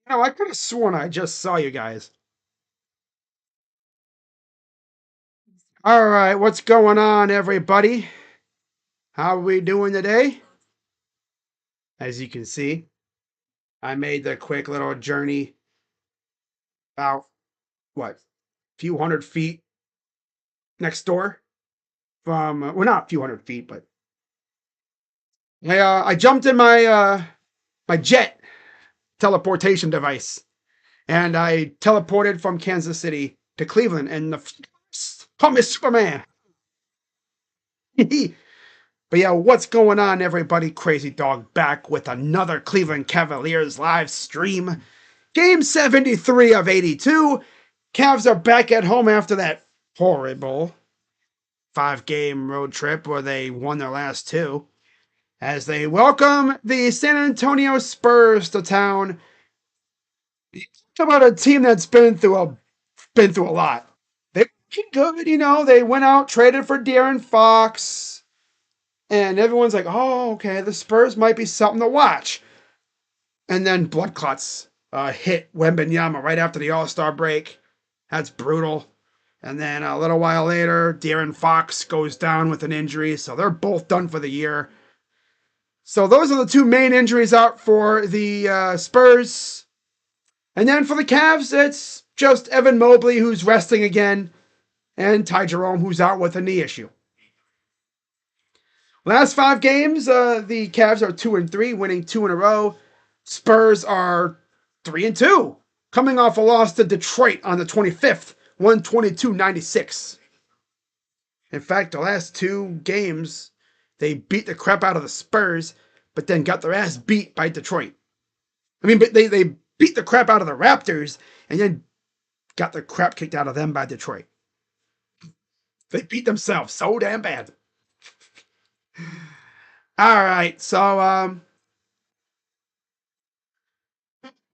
No, I could have sworn I just saw you guys. All right, what's going on, everybody? How are we doing today? As you can see, I made the quick little journey about what, few hundred feet next door from, well, not a few hundred feet, but I jumped in my jet teleportation device, and I teleported from Kansas City to Cleveland, and call me Superman. But yeah, what's going on, everybody? Crazy Dog back with another Cleveland Cavaliers live stream. Game 73 of 82. Cavs are back at home after that horrible 5-game road trip where they won their last two, as they welcome the San Antonio Spurs to town. Talk about a team that's been through a lot. They're good, They went out, traded for De'Aaron Fox, and everyone's like, "Oh, okay, the Spurs might be something to watch." And then blood clots hit Wembenyama right after the All-Star break. That's brutal. And then a little while later, De'Aaron Fox goes down with an injury, so they're both done for the year. So those are the two main injuries out for the Spurs. And then for the Cavs, it's just Evan Mobley, who's resting again, and Ty Jerome, who's out with a knee issue. Last 5 games, the Cavs are 2-3, winning 2 in a row. Spurs are 3-2, coming off a loss to Detroit on the 25th, 122-96. In fact, the last 2 games, they beat the crap out of the Spurs, but then got their ass beat by Detroit. I mean, but they beat the crap out of the Raptors, and then got the crap kicked out of them by Detroit. They beat themselves so damn bad. All right, so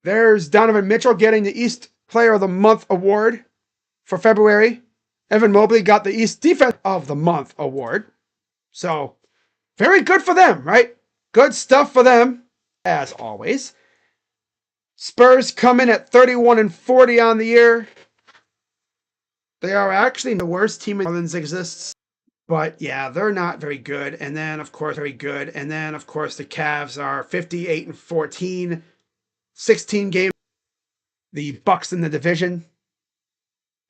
there's Donovan Mitchell getting the East Player of the Month award for February. Evan Mobley got the East Defense of the Month award. So, very good for them, right? Good stuff for them, as always. Spurs come in at 31-40 on the year. They are actually the worst team in New Orleans exists. But yeah, they're not very good. And then, of course, very good. And then, of course, the Cavs are 58-14, 16 games. The Bucks in the division.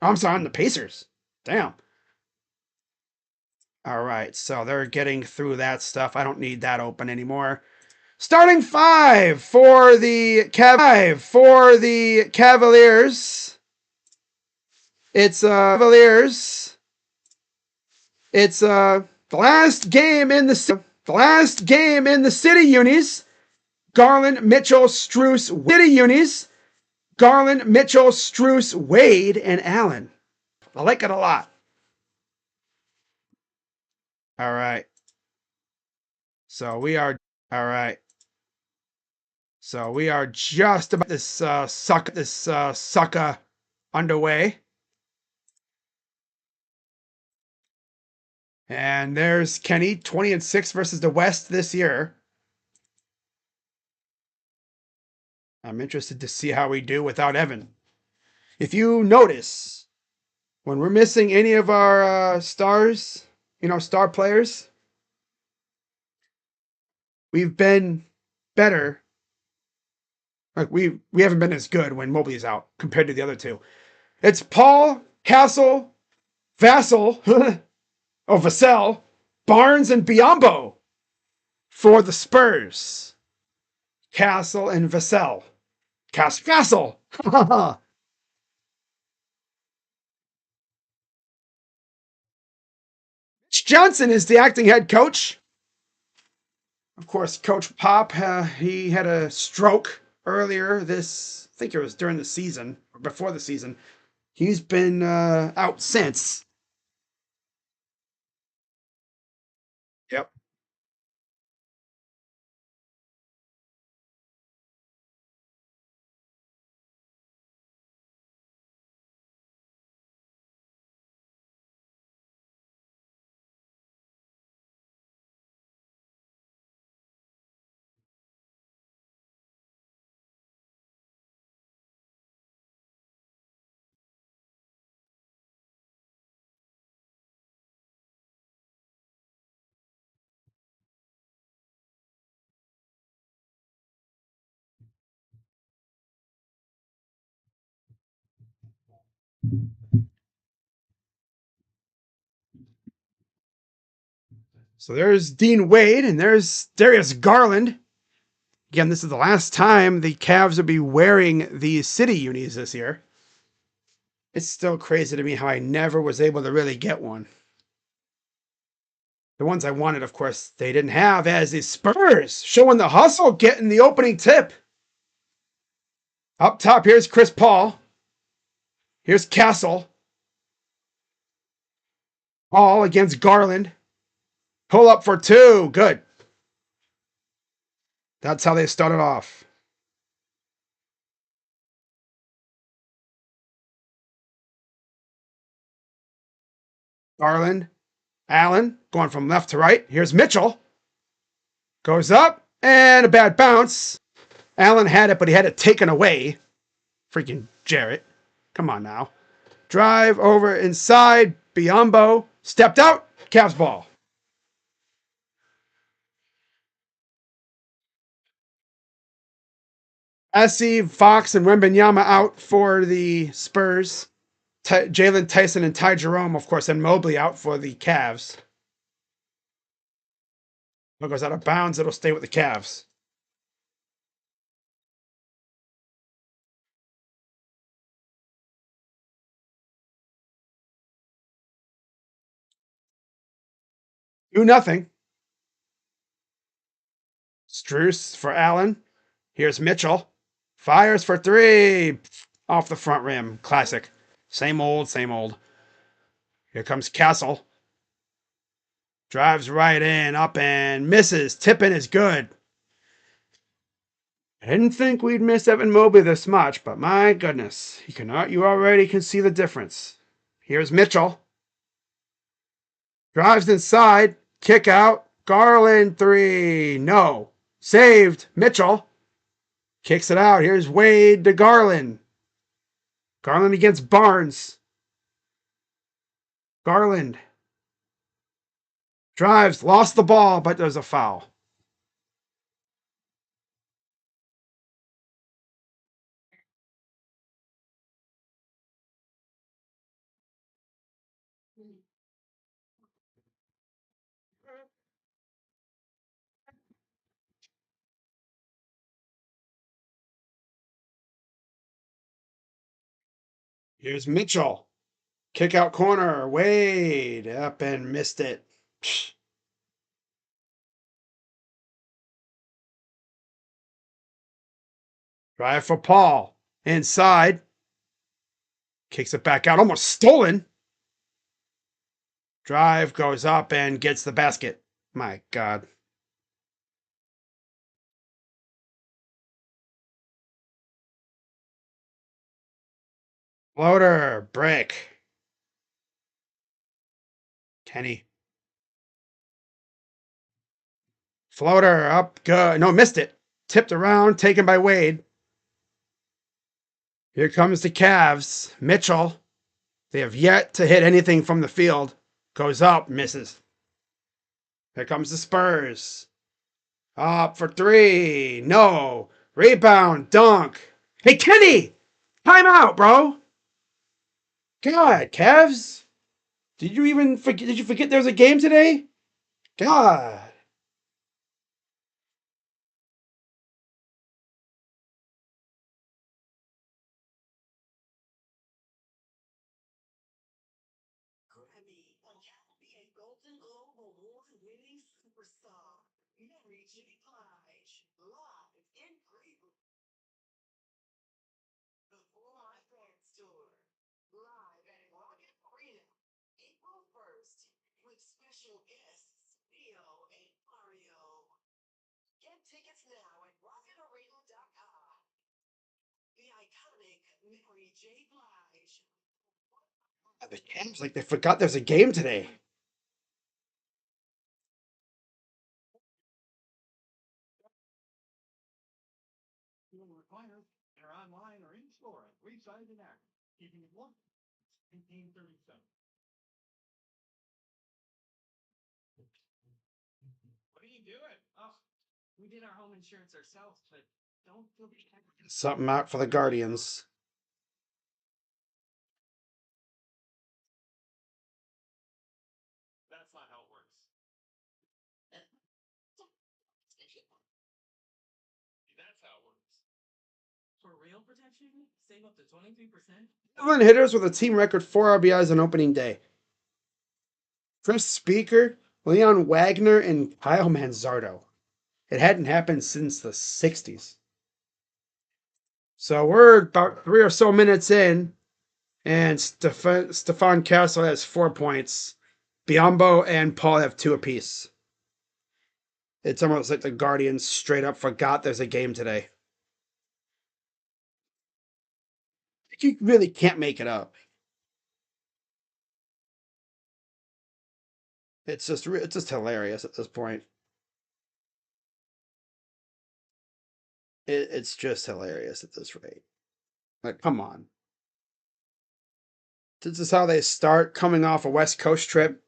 Oh, I'm sorry, I'm the Pacers. Damn. All right, so they're getting through that stuff. I don't need that open anymore. Starting five for the Cavaliers. It's Cavaliers. It's the last game in the city unis. Garland, Mitchell, Strus, city unis. Garland, Mitchell, Strus, Wade, and Allen. I like it a lot. All right. So we are all right. So we are just about this sucker underway. And there's Kenny, 20-6 versus the West this year. I'm interested to see how we do without Evan. If you notice, when we're missing any of our stars, star players, we've been better. Like we haven't been as good when Mobley's out compared to the other two. It's Paul, Castle, Vassell, or Vassell, Barnes, and Biombo for the Spurs. Castle and Vassell. Vassell. Mitch Johnson is the acting head coach. Of course, Coach Pop, he had a stroke earlier I think it was during the season, or before the season. He's been out since. Yep. So there's Dean Wade and there's Darius Garland. Again, this is the last time the Cavs will be wearing the city unis this year. It's still crazy to me how I never was able to really get one. The ones I wanted, of course, they didn't have, as the Spurs showing the hustle, getting the opening tip. Up top, here's Chris Paul. Here's Castle. Paul against Garland. Pull up for two. Good. That's how they started off. Garland, Allen going from left to right. Here's Mitchell. Goes up and a bad bounce. Allen had it, but he had it taken away. Freaking Jarrett. Come on now. Drive over inside. Biombo stepped out. Cavs ball. Essie, Fox, and Wembenyama out for the Spurs. Jalen Tyson and Ty Jerome, of course, and Mobley out for the Cavs. If it goes out of bounds, it'll stay with the Cavs. Do nothing. Struess for Allen. Here's Mitchell. Fires for three. Off the front rim. Classic. Same old, same old. Here comes Castle. Drives right in, up and misses. Tipping is good. I didn't think we'd miss Evan Mobley this much, but my goodness, you already can see the difference. Here's Mitchell. Drives inside. Kick out. Garland three. No. Saved. Mitchell. Kicks it out. Here's Wade to Garland. Garland against Barnes. Garland. Drives. Lost the ball, but there's a foul. Here's Mitchell. Kick out corner. Wade up and missed it. Drive for Paul. Inside. Kicks it back out. Almost stolen. Drive goes up and gets the basket. My God. Floater. Brick. Kenny. Floater up. Good. No, missed it. Tipped around. Taken by Wade. Here comes the Cavs. Mitchell. They have yet to hit anything from the field. Goes up. Misses. Here comes the Spurs. Up for three. No. Rebound. Dunk. Hey, Kenny! Timeout, bro. God, Cavs. Did you even forget? Did you forget there was a game today? God. The Cavs, like they forgot there's a game today. Something out for the Guardians. Cleveland hitters with a team record 4 RBIs on opening day. Chris Speaker, Leon Wagner, and Kyle Manzardo. It hadn't happened since the 60s. So we're about 3 or so minutes in, and Stefan Castle has 4 points. Biombo and Paul have 2 apiece. It's almost like the Guardians straight up forgot there's a game today. You really can't make it up. It's just hilarious at this point. It's just hilarious at this rate. Like, come on. This is how they start coming off a West Coast trip.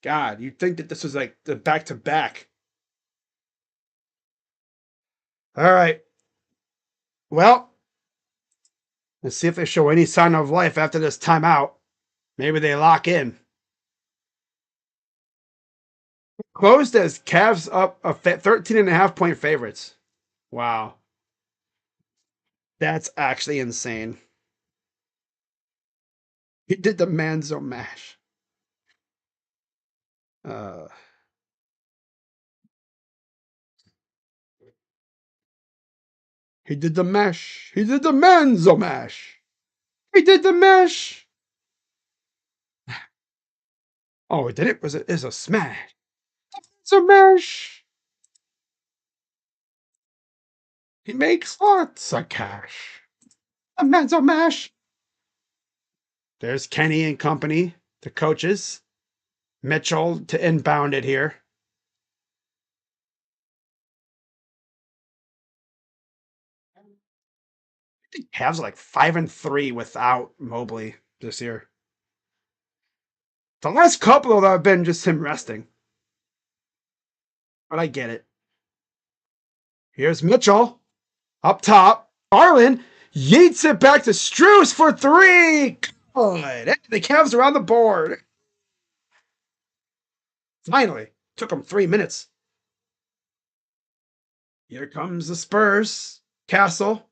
God, you'd think that this was like the back to back. All right. Well, let's see if they show any sign of life after this timeout. Maybe they lock in. Closed as Cavs up a 13.5 point favorites. Wow. That's actually insane. He did the Manzo mash. Uh, he did the mash. He did the Manzo mash. He did the mash. Oh, he did it? Was it is a smash? It's a mash. He makes lots of cash. A Manzo mash. There's Kenny and company, the coaches. Mitchell to inbound it here. I think Cavs are like 5-3 without Mobley this year. The last couple of them have been just him resting. But I get it. Here's Mitchell up top. Garland yeets it back to Strus for 3. Good. The Cavs are on the board. Finally. Took them 3 minutes. Here comes the Spurs. Castle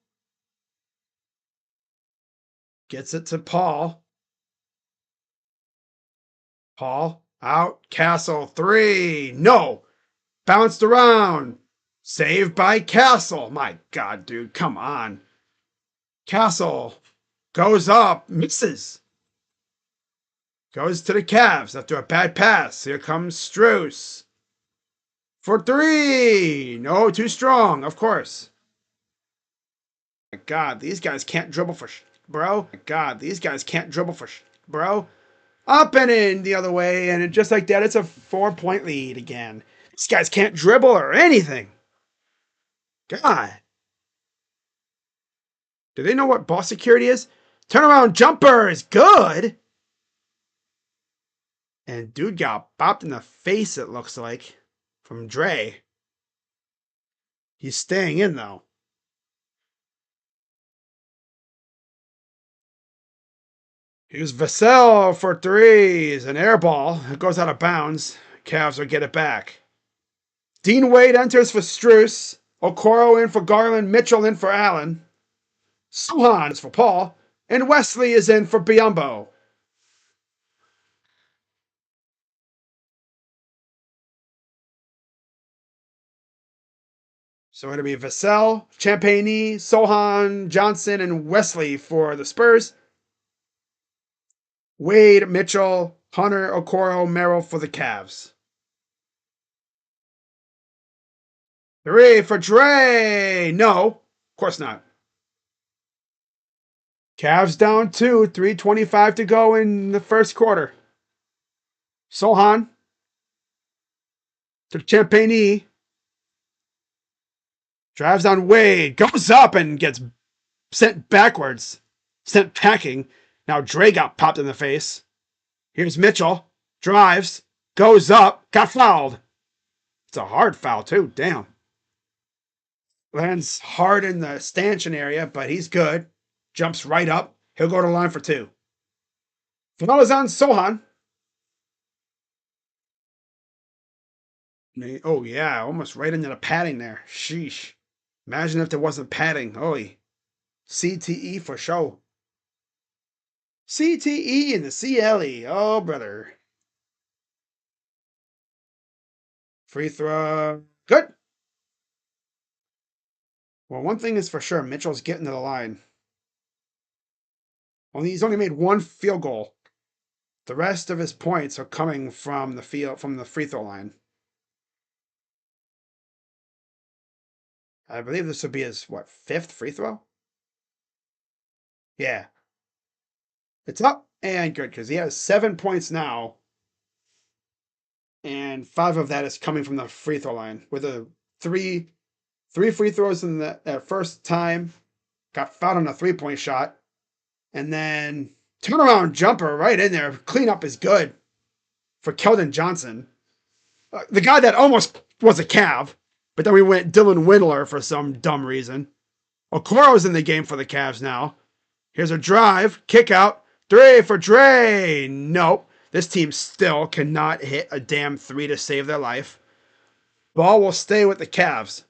gets it to Paul. Paul out. Castle 3. No. Bounced around. Saved by Castle. My God, dude. Come on. Castle goes up. Misses. Goes to the Cavs after a bad pass. Here comes Strus. For 3. No, too strong, of course. My God, these guys can't dribble for bro. My God, these guys can't dribble for bro. Up and in the other way, and just like that, it's a 4-point lead again. These guys can't dribble or anything. God. Do they know what ball security is? Turnaround jumper is good. And dude got bopped in the face, it looks like, from Dre. He's staying in, though. Here's Vassell for 3s. An air ball. It goes out of bounds. Cavs will get it back. Dean Wade enters for Strus. Okoro in for Garland. Mitchell in for Allen. Sohan is for Paul. And Wesley is in for Biombo. So it'll be Vassell, Champagny, Sohan, Johnson, and Wesley for the Spurs. Wade, Mitchell, Hunter, Okoro, Merrill for the Cavs. 3 for Dre. No, of course not. Cavs down 2, 3:25 to go in the first quarter. Sohan to Champagny. Drives on Wade. Goes up and gets sent backwards. Sent packing. Now Dre got popped in the face. Here's Mitchell. Drives. Goes up. Got fouled. It's a hard foul, too. Damn. Lands hard in the stanchion area, but he's good. Jumps right up. He'll go to the line for 2. Foul is on Sohan. Oh, yeah. Almost right into the padding there. Sheesh. Imagine if there wasn't padding. Holy. CTE for show. CTE and the CLE. Oh, brother. Free throw. Good. Well, one thing is for sure. Mitchell's getting to the line. He's only made one field goal. The rest of his points are coming from the free throw line. I believe this would be his, what, 5th free throw? Yeah. It's up and good because he has 7 points now. And 5 of that is coming from the free throw line with a three free throws in the first time. Got fouled on a 3-point shot. And then turnaround jumper right in there. Cleanup is good for Keldon Johnson. The guy that almost was a Cav, but then we went Dylan Windler for some dumb reason. Okoro's in the game for the Cavs now. Here's a drive, kick out, 3 for Dre. Nope. This team still cannot hit a damn 3 to save their life. Ball will stay with the Cavs.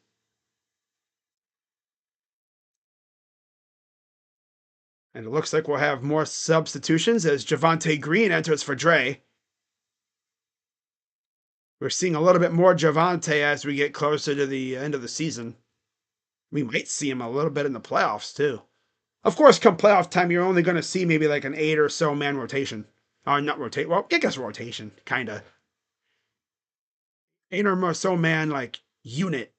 And it looks like we'll have more substitutions as Javonte Green enters for Dre. We're seeing a little bit more Javonte as we get closer to the end of the season. We might see him a little bit in the playoffs, too. Of course, come playoff time, you're only going to see maybe like an 8 or so man rotation. Or not rotate. Well, I guess rotation, kind of. 8 or more so man, like, unit.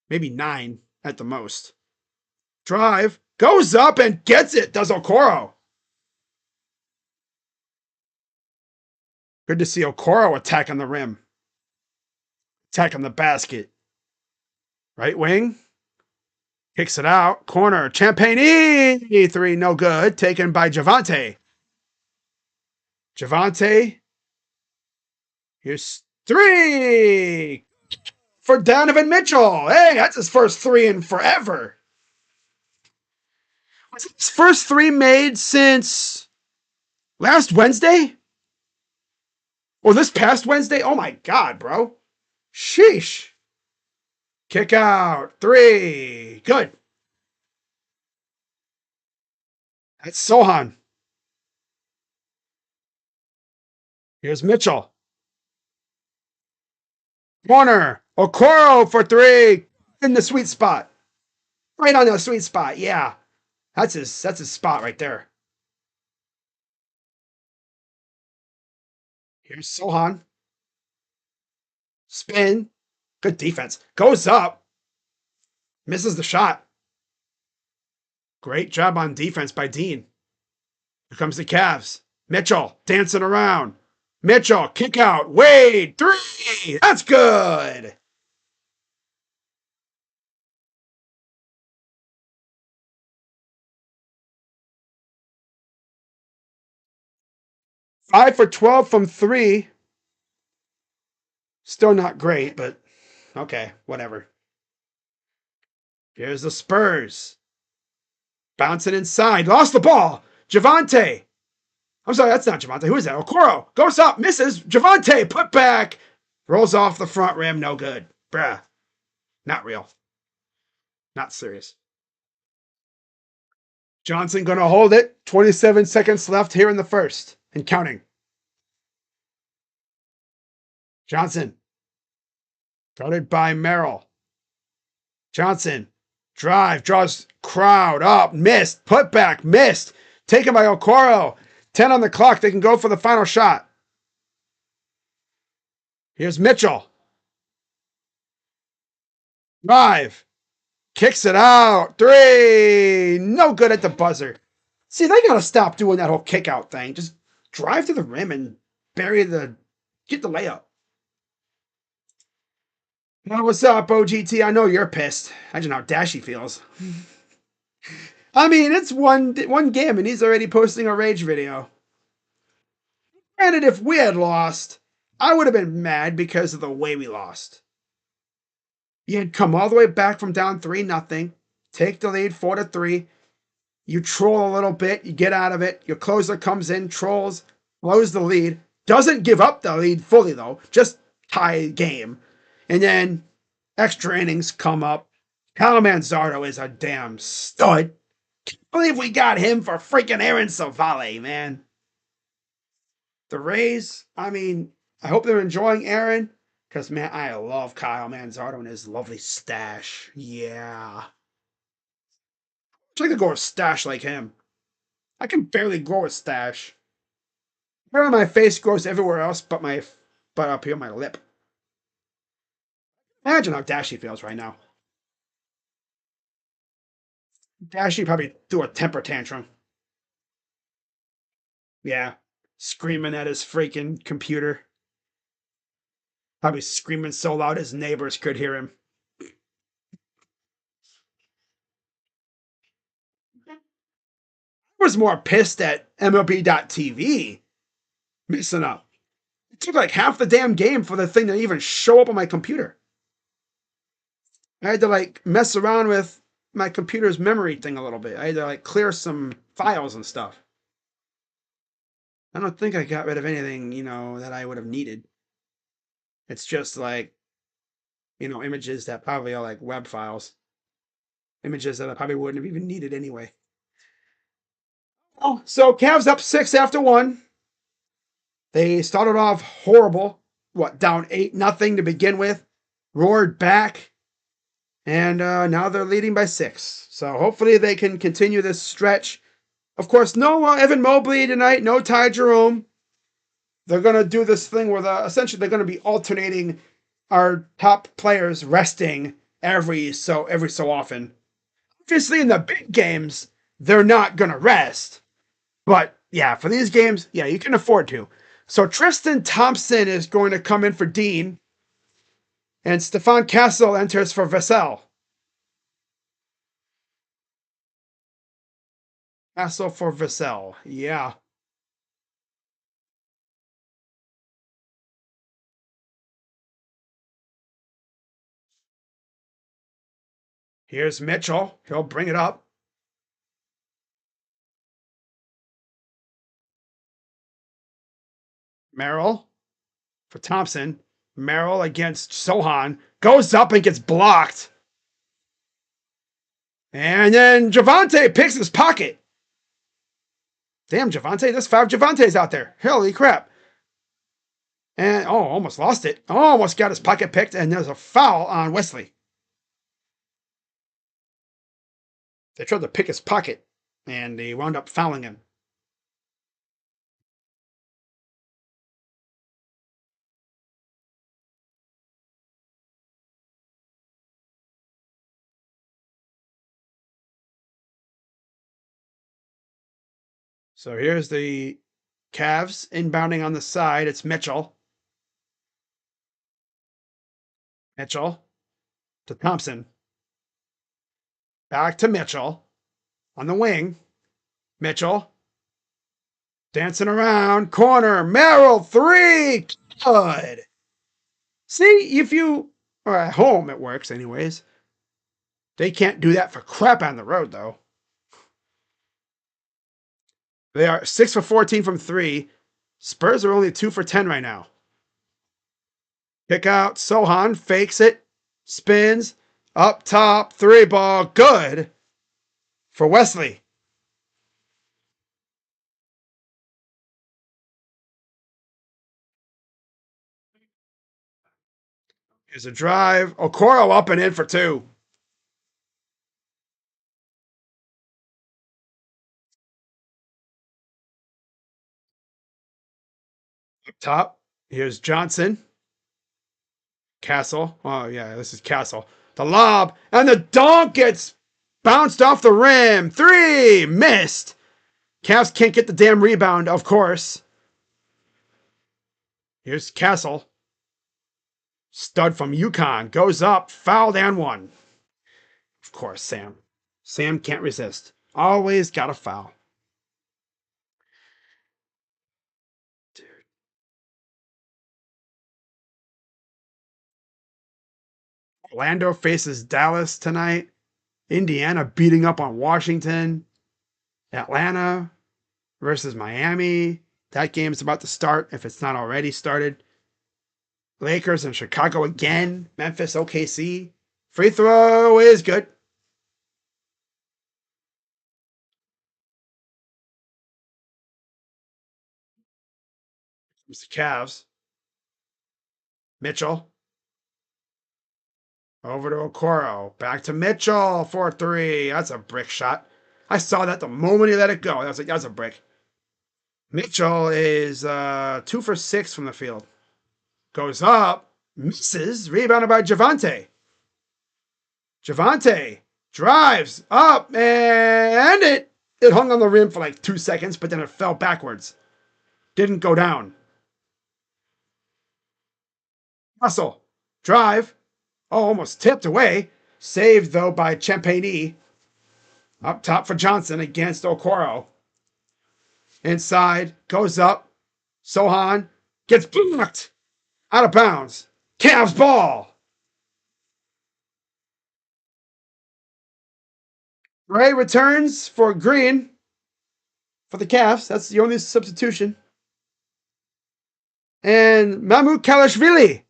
Maybe 9 at the most. Drive. Goes up and gets it. Does Okoro. Good to see Okoro attack on the rim. Attack on the basket. Right wing. Kicks it out. Corner. Champagne 3. No good. Taken by Javonte. Javonte. Here's 3 for Donovan Mitchell. Hey, that's his first 3 in forever. Was his first 3 made since last Wednesday? Or this past Wednesday? Oh my God, bro. Sheesh. Kick out. 3. Good. That's Sohan. Here's Mitchell. Corner. Okoro for 3. In the sweet spot. Right on the sweet spot. Yeah. That's his spot right there. Here's Sohan. Spin. Good defense. Goes up. Misses the shot. Great job on defense by Dean. Here comes the Cavs. Mitchell dancing around. Mitchell, kick out. Wade, 3. That's good. Five for 12 from 3. Still not great, but okay, whatever. Here's the Spurs. Bouncing inside. Lost the ball. Javonte. I'm sorry, that's not Javonte. Who is that? Okoro. Goes up. Misses. Javonte. Put back. Rolls off the front rim. No good. Bruh. Not real. Not serious. Johnson going to hold it. 27 seconds left here in the first. And counting. Johnson. Guarded by Merrill. Johnson. Drive. Draws crowd up. Missed. Put back. Missed. Taken by Okoro. 10 on the clock. They can go for the final shot. Here's Mitchell. Drive. Kicks it out. 3. No good at the buzzer. See, they got to stop doing that whole kick out thing. Just drive to the rim and get the layup. Well, what's up, OGT? I know you're pissed. I just know how Dashy feels. I mean, it's one game and he's already posting a rage video. Granted, if we had lost, I would have been mad because of the way we lost. You had come all the way back from down 3-0, take the lead 4-3. You troll a little bit, you get out of it. Your closer comes in, trolls, blows the lead. Doesn't give up the lead fully, though. Just tie game. And then extra innings come up, Kyle Manzardo is a damn stud. Can't believe we got him for freaking Aaron Savale, man. The Rays, I mean, I hope they're enjoying Aaron. Because, man, I love Kyle Manzardo and his lovely stash. Yeah. I could grow a stash like him. I can barely grow a stash. Hair on my face grows everywhere else but up here my lip. Imagine how Dashy feels right now. Dashy probably threw a temper tantrum. Yeah. Screaming at his freaking computer. Probably screaming so loud his neighbors could hear him. I was more pissed at MLB.TV messing up. It took like half the damn game for the thing to even show up on my computer. I had to like mess around with my computer's memory thing a little bit. I had to like clear some files and stuff. I don't think I got rid of anything, that I would have needed. It's just like, images that probably are like web files. Images that I probably wouldn't have even needed anyway. Oh, so Cavs up 6 after 1. They started off horrible. Down 8-0 to begin with. Roared back. And now they're leading by 6. So hopefully they can continue this stretch. Of course, no Evan Mobley tonight. No Ty Jerome. They're going to do this thing where essentially they're going to be alternating our top players resting every so often. Obviously, in the big games, they're not going to rest. But yeah, for these games, yeah, you can afford to. So Tristan Thompson is going to come in for Dean. And Stefan Castle enters for Vassell. Castle for Vassell. Yeah. Here's Mitchell. He'll bring it up. Merrill for Thompson. Merrill against Sohan. Goes up and gets blocked. And then Javante picks his pocket. Damn, Javante. There's 5 Javantes out there. Holy crap. And, almost lost it. Almost got his pocket picked. And there's a foul on Wesley. They tried to pick his pocket. And they wound up fouling him. So here's the Cavs inbounding on the side. It's Mitchell. Mitchell to Thompson. Back to Mitchell on the wing. Mitchell dancing around. Corner. Merrill. 3. Good. See, if you are at home, it works anyways. They can't do that for crap on the road, though. They are 6 for 14 from 3. Spurs are only 2 for 10 right now. Kick out. Sohan fakes it. Spins. Up top. 3 ball. Good for Wesley. Here's a drive. Okoro up and in for 2. Up top. Here's Johnson. Castle. Oh, yeah, this is Castle. The lob. And the dunk gets bounced off the rim. 3. Missed. Cavs can't get the damn rebound, of course. Here's Castle. Stud from UConn. Goes up. Fouled and 1. Of course, Sam. Sam can't resist. Always got a foul. Dude. Orlando faces Dallas tonight. Indiana beating up on Washington. Atlanta versus Miami. That game's about to start if it's not already started. Lakers and Chicago again. Memphis, OKC. Free throw is good. It's the Cavs. Mitchell. Over to Okoro. Back to Mitchell. 4-3. That's a brick shot. I saw that the moment he let it go. I was like, that's a brick. Mitchell is 2 for 6 from the field. Goes up. Misses. Rebounded by Javante. Javante drives up and it hung on the rim for like 2 seconds, but then it fell backwards. Didn't go down. Russell. Drive. Oh, almost tipped away. Saved, though, by Champagny. Up top for Johnson against Okoro. Inside. Goes up. Sohan gets blocked. Out of bounds. Cavs ball. Ray returns for Green for the Cavs. That's the only substitution. And Mahmoud Kalashvili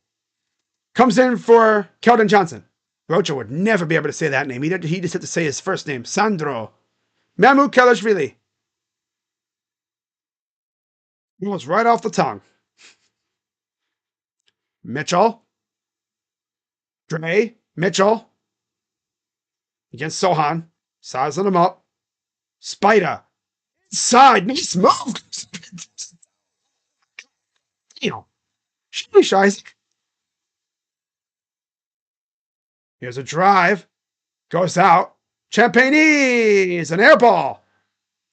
comes in for Keldon Johnson. Rocha would never be able to say that name. He just had to say his first name, Sandro. Mahmoud Kalashvili. It was right off the tongue. Mitchell. Dre. Mitchell. Against Sohan. Sizing him up. Spider. Inside. Nice move. Damn. Sheesh, Isaac. Here's a drive. Goes out. Champagny is an air ball.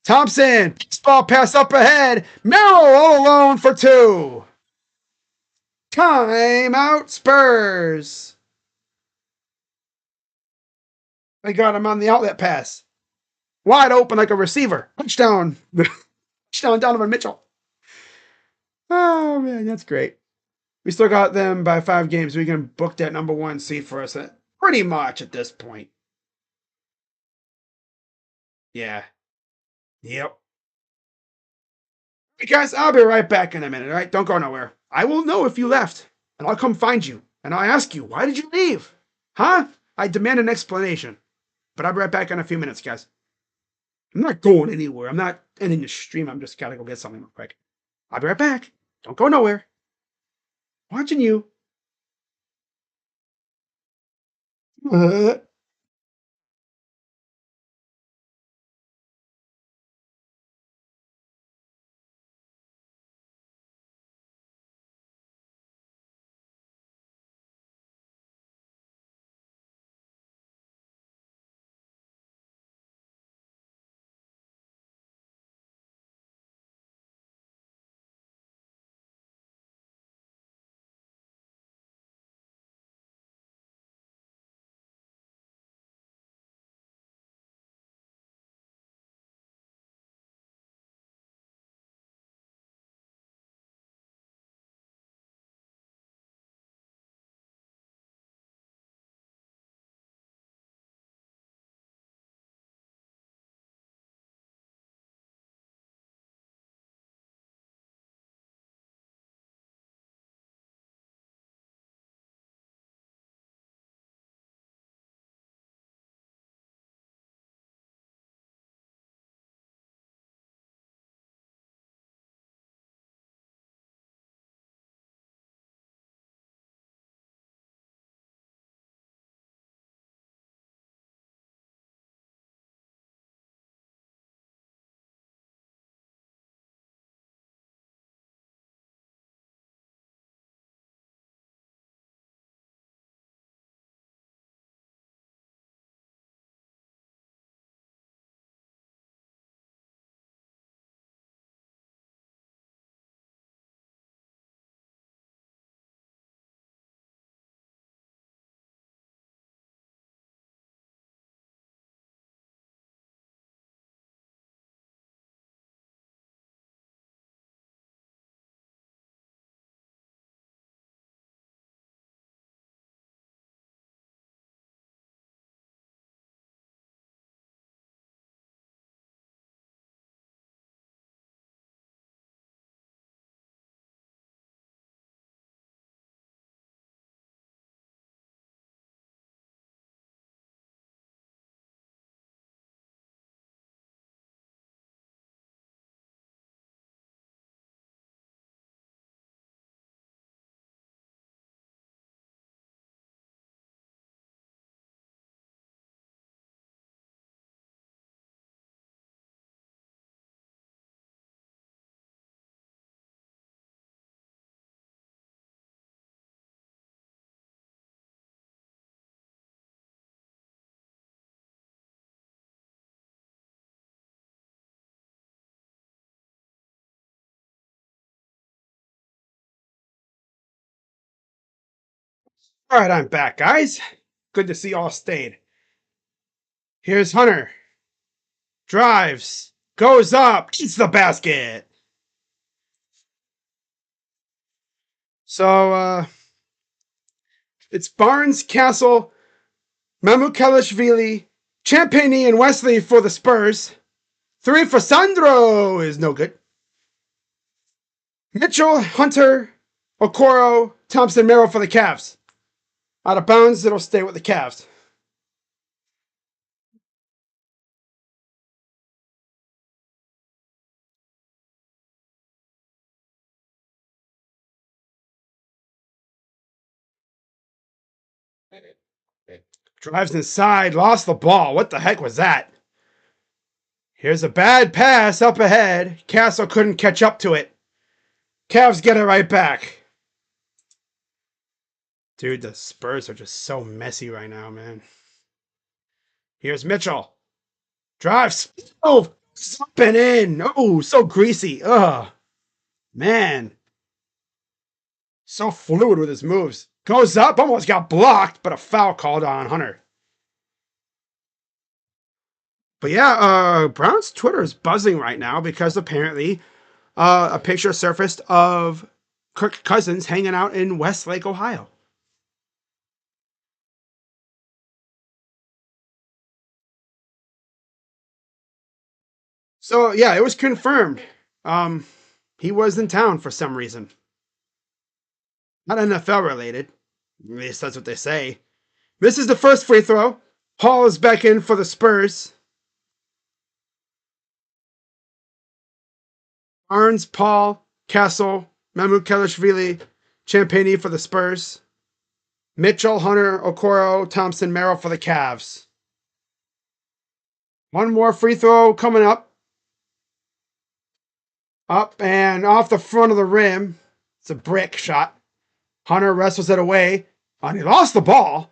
Thompson. Ball pass up ahead. Merrill all alone for 2. Timeout Spurs. They got him on the outlet pass. Wide open like a receiver. Touchdown. Touchdown Donovan Mitchell. Oh, man, that's great. We still got them by 5 games. We can book that number 1 seed for us pretty much at this point. Yeah. Yep. Hey, guys, I'll be right back in a minute, all right? Don't go nowhere. I will know if you left, and I'll come find you, and I'll ask you, why did you leave? Huh? I demand an explanation. But I'll be right back in a few minutes, guys. I'm not going anywhere. I'm not ending the stream. I'm just gotta go get something real quick. I'll be right back. Don't go nowhere. Watching you. All right, I'm back, guys. Good to see you all stayed. Here's Hunter. Drives. Goes up. Eats the basket. So, it's Barnes, Castle, Mamukelashvili, Champagny, and Wesley for the Spurs. 3 for Sandro is no good. Mitchell, Hunter, Okoro, Thompson, Merrill for the Cavs. Out of bounds, it'll stay with the Cavs. Drives inside, lost the ball. What the heck was that? Here's a bad pass up ahead. Castle couldn't catch up to it. Cavs get it right back. Dude, the Spurs are just so messy right now, man. Here's Mitchell. Drives. Oh, up and in. Oh, so greasy. Ugh. Man. So fluid with his moves. Goes up, almost got blocked, but a foul called on Hunter. But yeah, Brown's Twitter is buzzing right now because apparently a picture surfaced of Kirk Cousins hanging out in Westlake, Ohio. So yeah, it was confirmed. Um, he was in town for some reason. Not NFL related. At least that's what they say. This is the first free throw. Hall is back in for the Spurs. Barnes, Paul, Castle, Mamukelashvili, Champagny for the Spurs. Mitchell, Hunter, Okoro, Thompson, Merrill for the Cavs. One more free throw coming up. Up and off the front of the rim. It's a brick shot. Hunter wrestles it away. And he lost the ball.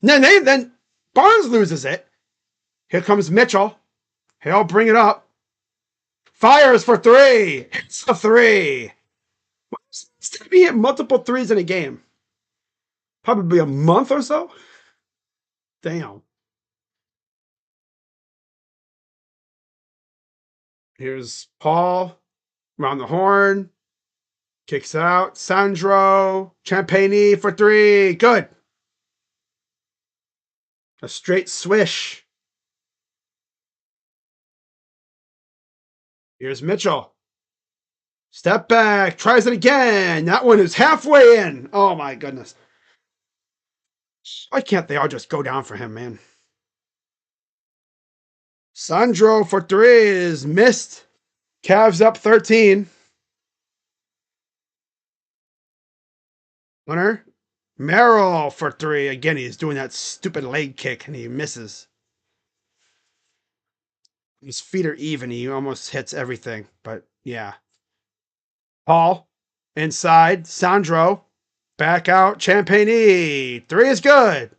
Then Barnes loses it. Here comes Mitchell. He'll bring it up. Fires for 3. It's a 3. It's going to be hit multiple threes in a game. Probably a month or so. Damn. Here's Paul around the horn. Kicks out. Sandro. Champagny for 3. Good. A straight swish. Here's Mitchell. Step back. Tries it again. That one is halfway in. Oh my goodness. Why can't they all just go down for him, man? Sandro for 3 is missed. Cavs up 13. Winner. Merrill for 3. Again, he's doing that stupid leg kick and he misses. His feet are even. He almost hits everything. But yeah. Paul. Inside. Sandro. Back out. Champagny. 3 is good.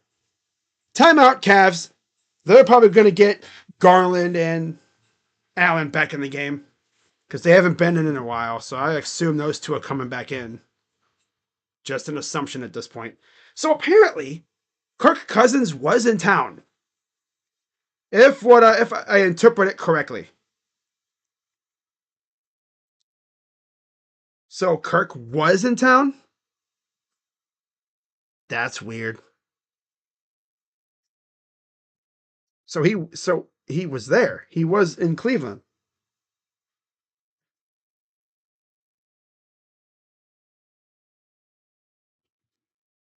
Timeout, Cavs. They're probably going to get Garland and Allen back in the game because they haven't been in a while. So I assume those two are coming back in. Just an assumption at this point. So apparently, Kirk Cousins was in town. If I interpret it correctly. So Kirk was in town? That's weird. So he was there. He was in Cleveland.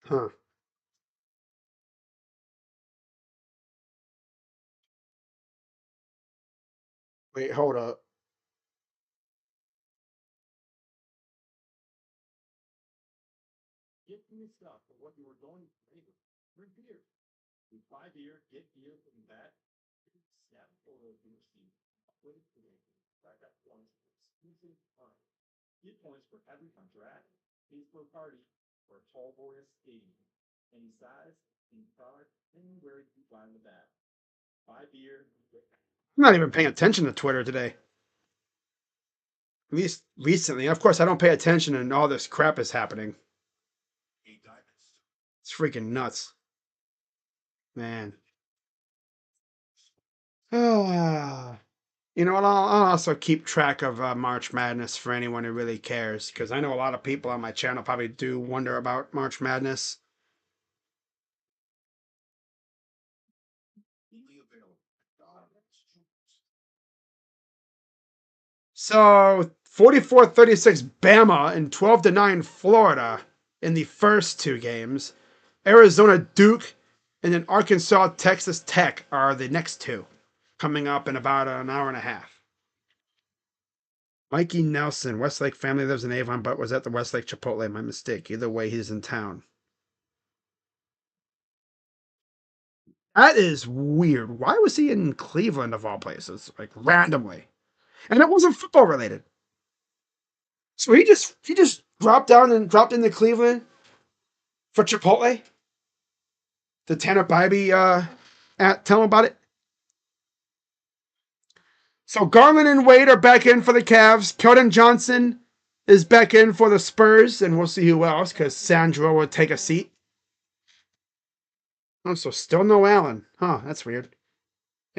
Huh. Wait, hold up. Get me stuff for what you were going to make. Drink beer. Buy beer, get beer from that. Snap photo of your seat. Put it today. Back up points for exclusive time. Get points for every contract, Facebook party, or tall boy skating. Any size, any product, anywhere you find the bag. Buy beer. I'm not even paying attention to Twitter today. At least recently. Of course, I don't pay attention and all this crap is happening. It's freaking nuts, man. Ah. You know what? I'll also keep track of March Madness for anyone who really cares, because I know a lot of people on my channel probably do wonder about March Madness. So 44-36 Bama and 12-9 Florida in the first two games. Arizona Duke and then Arkansas Texas Tech are the next two, coming up in about an hour and a half. Mikey Nelson, Westlake family lives in Avon, but was at the Westlake Chipotle. My mistake. Either way, he's in town. That is weird. Why was he in Cleveland of all places? Like randomly. And it wasn't football related. So he just dropped into Cleveland for Chipotle. The Tanner Bybee tell him about it. So Garland and Wade are back in for the Cavs. Keldon Johnson is back in for the Spurs, and we'll see who else, because Sandro will take a seat. Oh, so still no Allen. Huh, that's weird.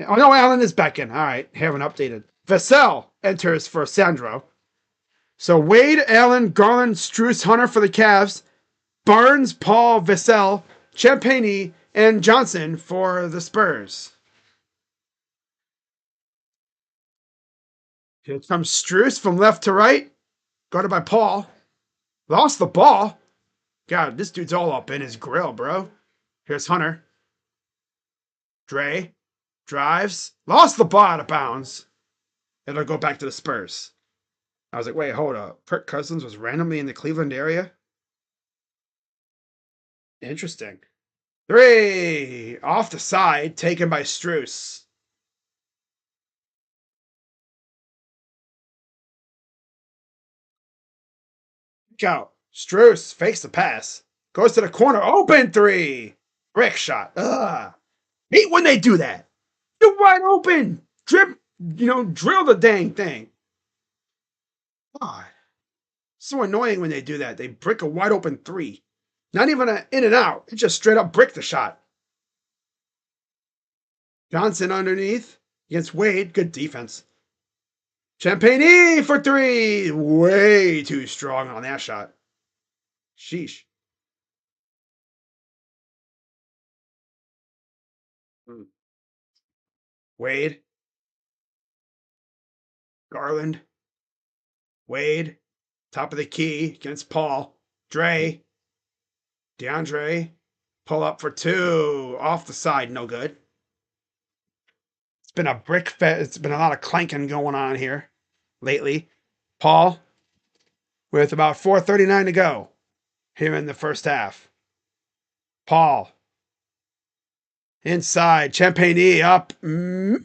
Oh, no, Allen is back in. All right, haven't updated. Vassell enters for Sandro. So Wade, Allen, Garland, Struess, Hunter for the Cavs. Barnes, Paul, Vassell, Champagny, and Johnson for the Spurs. Here comes Struess from left to right. Guarded by Paul. Lost the ball. God, this dude's all up in his grill, bro. Here's Hunter. Dre. Drives. Lost the ball out of bounds. It'll go back to the Spurs. I was like, wait, hold up. Kirk Cousins was randomly in the Cleveland area? Interesting. Three. Off the side. Taken by Struess. Out. Struess fakes the pass. Goes to the corner. Open three. Brick shot. Ugh. Hate when they do that. You're wide open. Drill the dang thing. God. So annoying when they do that. They brick a wide open three. Not even an in and out. It just straight up brick the shot. Johnson underneath against Wade. Good defense. Champagny for three. Way too strong on that shot. Sheesh. Wade. Garland. Wade. Top of the key against Paul. Dre. DeAndre. Pull up for two. Off the side. No good. It's been a brick fest. It's been a lot of clanking going on here lately. Paul with about 4:39 to go here in the first half. Paul inside. Champagny up.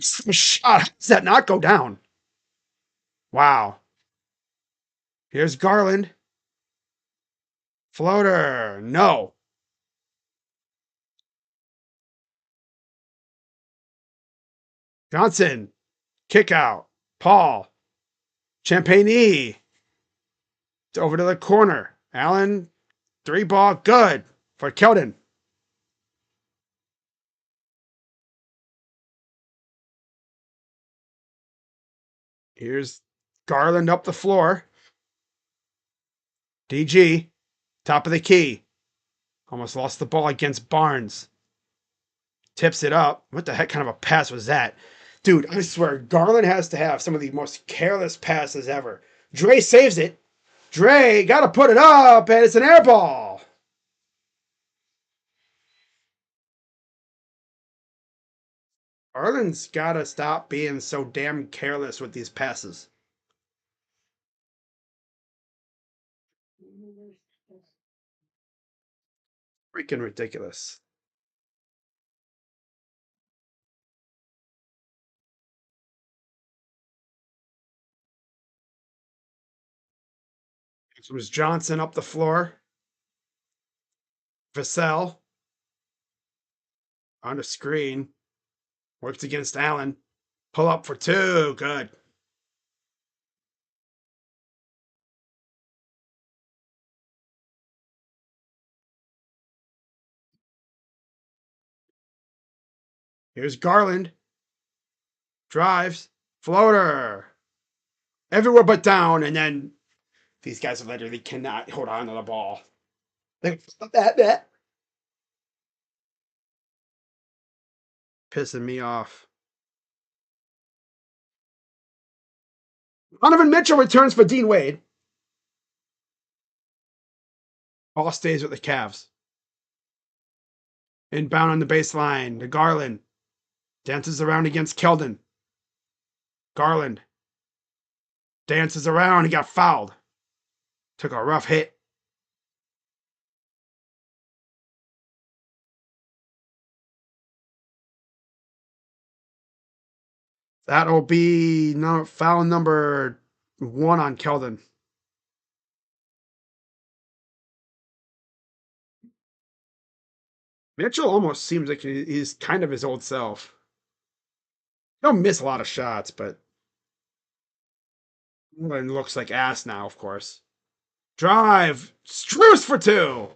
Shot. How does that not go down? Wow. Here's Garland. Floater. No. Johnson. Kick out. Paul. Champagny. It's over to the corner. Allen. Three ball. Good for Keldon. Here's Garland up the floor. DG. Top of the key. Almost lost the ball against Barnes. Tips it up. What the heck kind of a pass was that? Dude, I swear, Garland has to have some of the most careless passes ever. Dre saves it. Dre got to put it up, and it's an air ball. Garland's got to stop being so damn careless with these passes. Freaking ridiculous. It was Johnson up the floor. Vassell on the screen. Works against Allen. Pull up for two. Good. Here's Garland. Drives. Floater. Everywhere but down. And then these guys literally cannot hold on to the ball. That. Pissing me off. Donovan Mitchell returns for Dean Wade. Ball stays with the Cavs. Inbound on the baseline to Garland. Dances around against Keldon. Garland. Dances around. He got fouled. Took a rough hit. That'll be foul number 1 on Keldon. Mitchell almost seems like he's kind of his old self. He'll miss a lot of shots, but it looks like ass now, of course. Drive. Strus for 2.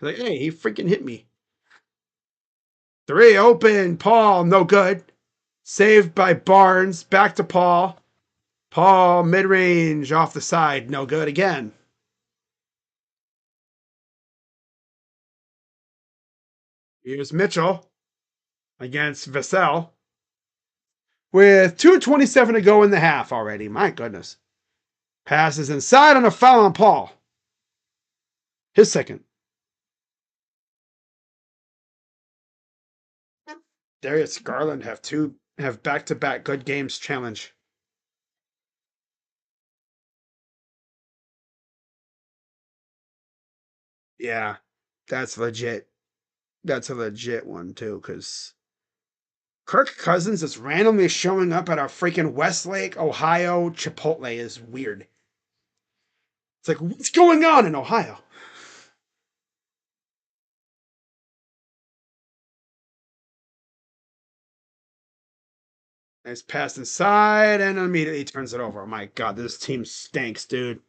Like, hey, he freaking hit me. 3 open. Paul, no good. Saved by Barnes. Back to Paul. Paul, mid-range, off the side. No good again. Here's Mitchell against Vassell. With 2:27 to go in the half already. My goodness. Passes inside on a foul on Paul. His second. Darius Garland have back-to-back good games challenge. Yeah, that's legit. That's a legit one too, because Kirk Cousins is randomly showing up at our freaking Westlake, Ohio Chipotle is weird. It's like, what's going on in Ohio? Nice pass inside and immediately turns it over. Oh my God, this team stinks, dude.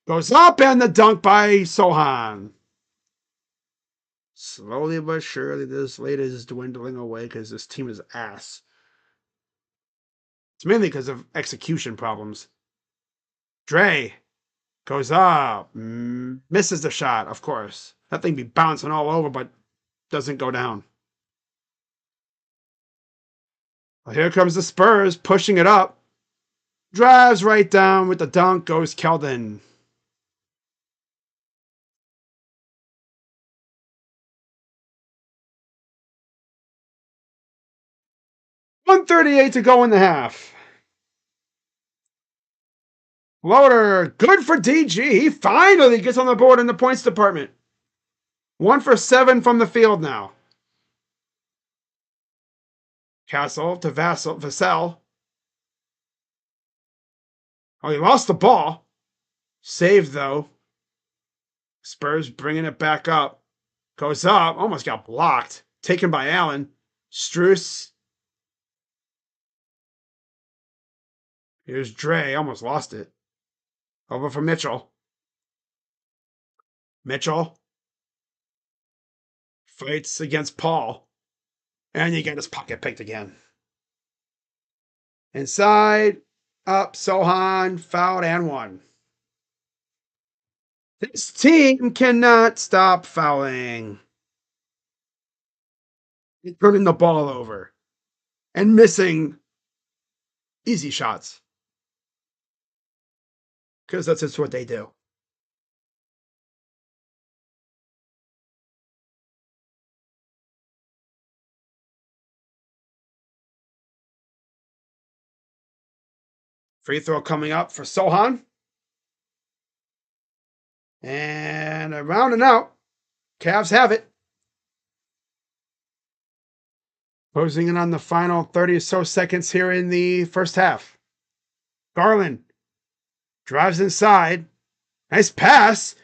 Goes up and the dunk by Sohan. Slowly but surely, this lead is dwindling away because this team is ass. It's mainly because of execution problems. Dre goes up, misses the shot, of course. That thing be bouncing all over, but doesn't go down. Well, here comes the Spurs, pushing it up. Drives right down with the dunk, goes Keldon. .138 to go in the half. Floater, good for DG. He finally gets on the board in the points department. 1 for 7 from the field now. Castle to Vassell. Oh, he lost the ball. Saved, though. Spurs bringing it back up. Goes up. Almost got blocked. Taken by Allen. Strus. Here's Dre. Almost lost it. Over for Mitchell. Mitchell fights against Paul. And you get his pocket picked again. Inside. Up. Sohan. Fouled and 1. This team cannot stop fouling. Turning the ball over. And missing easy shots. Because that's just what they do. Free throw coming up for Sohan. And around and out. Cavs have it. Closing in on the final 30 or so seconds here in the first half. Garland drives inside. Nice pass.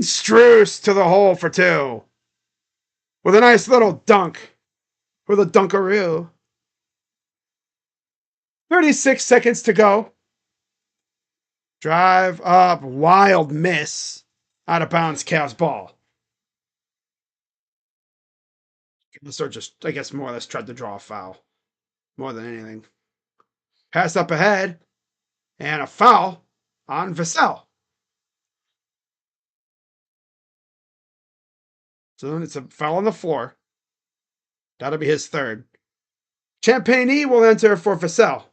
Strus to the hole for 2. With a nice little dunk for the Dunkaroo. 36 seconds to go. Drive up. Wild miss. Out of bounds, Cavs ball. Or just, I guess, more or less tried to draw a foul more than anything. Pass up ahead, and a foul on Vassell. So it's a foul on the floor. That'll be his third. Champagny will enter for Vassell.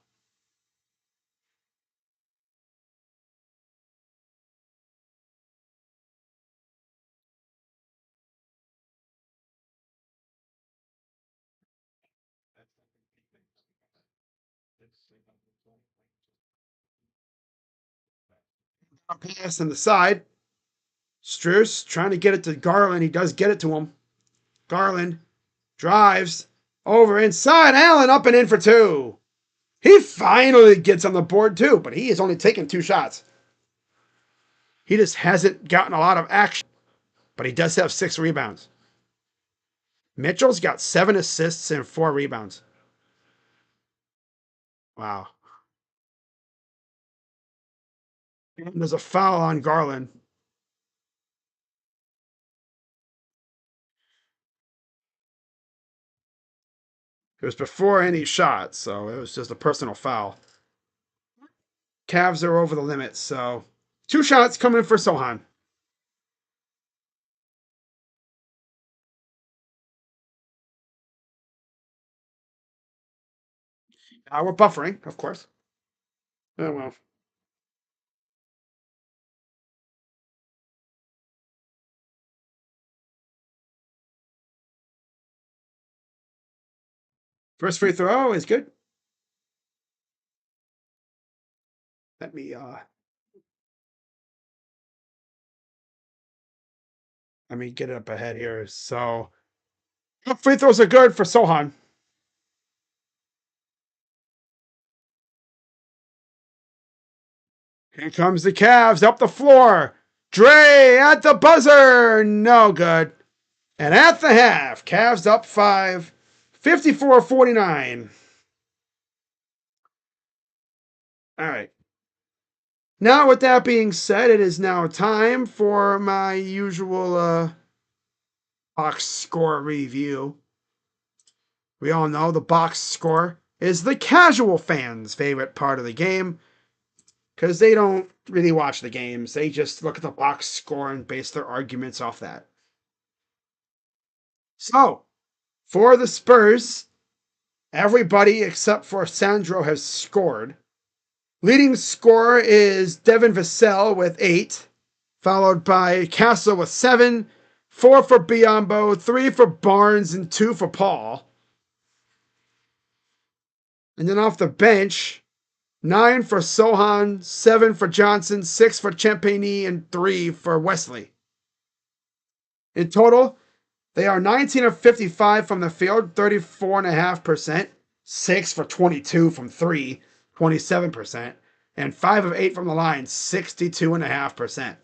Pass on the side. Strus trying to get it to Garland. He does get it to him. Garland drives over inside. Allen up and in for two. He finally gets on the board too, but he has only taken 2 shots. He just hasn't gotten a lot of action, but he does have 6 rebounds. Mitchell's got 7 assists and 4 rebounds. Wow. And there's a foul on Garland. It was before any shot, so it was just a personal foul. Cavs are over the limit, so 2 shots coming for Sohan. We're buffering, of course. Oh, well. First free throw is good. Let me get it up ahead here. So free throws are good for Sohan. Here comes the Cavs up the floor. Dre at the buzzer. No good. And at the half, Cavs up 5, 54-49. All right. Now, with that being said, it is now time for my usual box score review. We all know the box score is the casual fans' favorite part of the game because they don't really watch the games. They just look at the box score and base their arguments off that. So, for the Spurs, everybody except for Sandro has scored. Leading scorer is Devin Vassell with 8, followed by Castle with 7, 4 for Biombo, 3 for Barnes, and 2 for Paul. And then off the bench, 9 for Sohan, 7 for Johnson, 6 for Champagny, and 3 for Wesley. In total, they are 19 of 55 from the field, 34.5%, 6 for 22 from 3, 27%, and 5 of 8 from the line, 62.5%.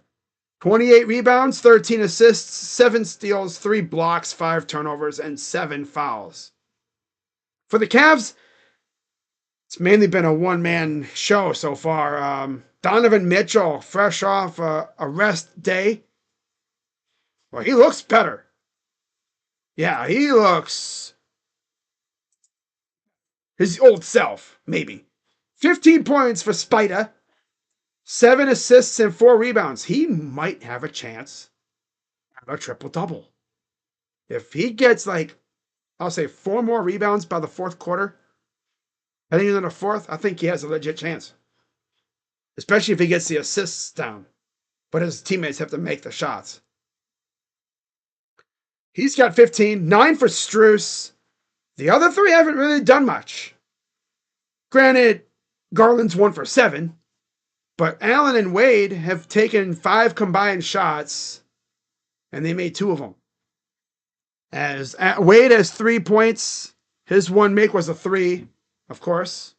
28 rebounds, 13 assists, 7 steals, 3 blocks, 5 turnovers, and 7 fouls. For the Cavs, it's mainly been a one-man show so far. Donovan Mitchell, fresh off a rest day. Well, he looks better. Yeah, he looks his old self, maybe. 15 points for Spida. 7 assists and 4 rebounds. He might have a chance at a triple-double. If he gets, I'll say 4 more rebounds by the 4th quarter, heading into the 4th, I think he has a legit chance. Especially if he gets the assists down. But his teammates have to make the shots. He's got 15, 9 for Strus. The other 3 haven't really done much. Granted, Garland's 1 for 7. But Allen and Wade have taken 5 combined shots, and they made 2 of them. As Wade has 3 points, his one make was a 3, of course.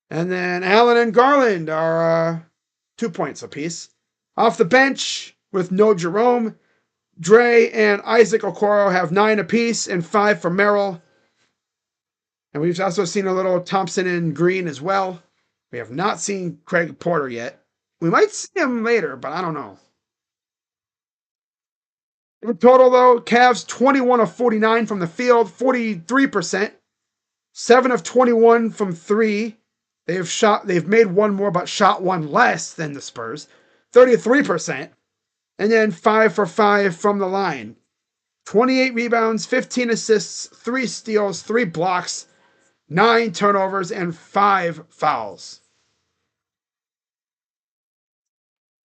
And then Allen and Garland are 2 points apiece. Off the bench, with no Jerome, Dre and Isaac Okoro have 9 apiece and 5 for Merrill. And we've also seen a little Thompson and Green as well. We have not seen Craig Porter yet. We might see him later, but I don't know. In total, though, Cavs 21 of 49 from the field, 43%. 7 of 21 from three. They've made one more, but shot one less than the Spurs, 33%. And then 5 for 5 from the line. 28 rebounds, 15 assists, 3 steals, 3 blocks, 9 turnovers, and 5 fouls.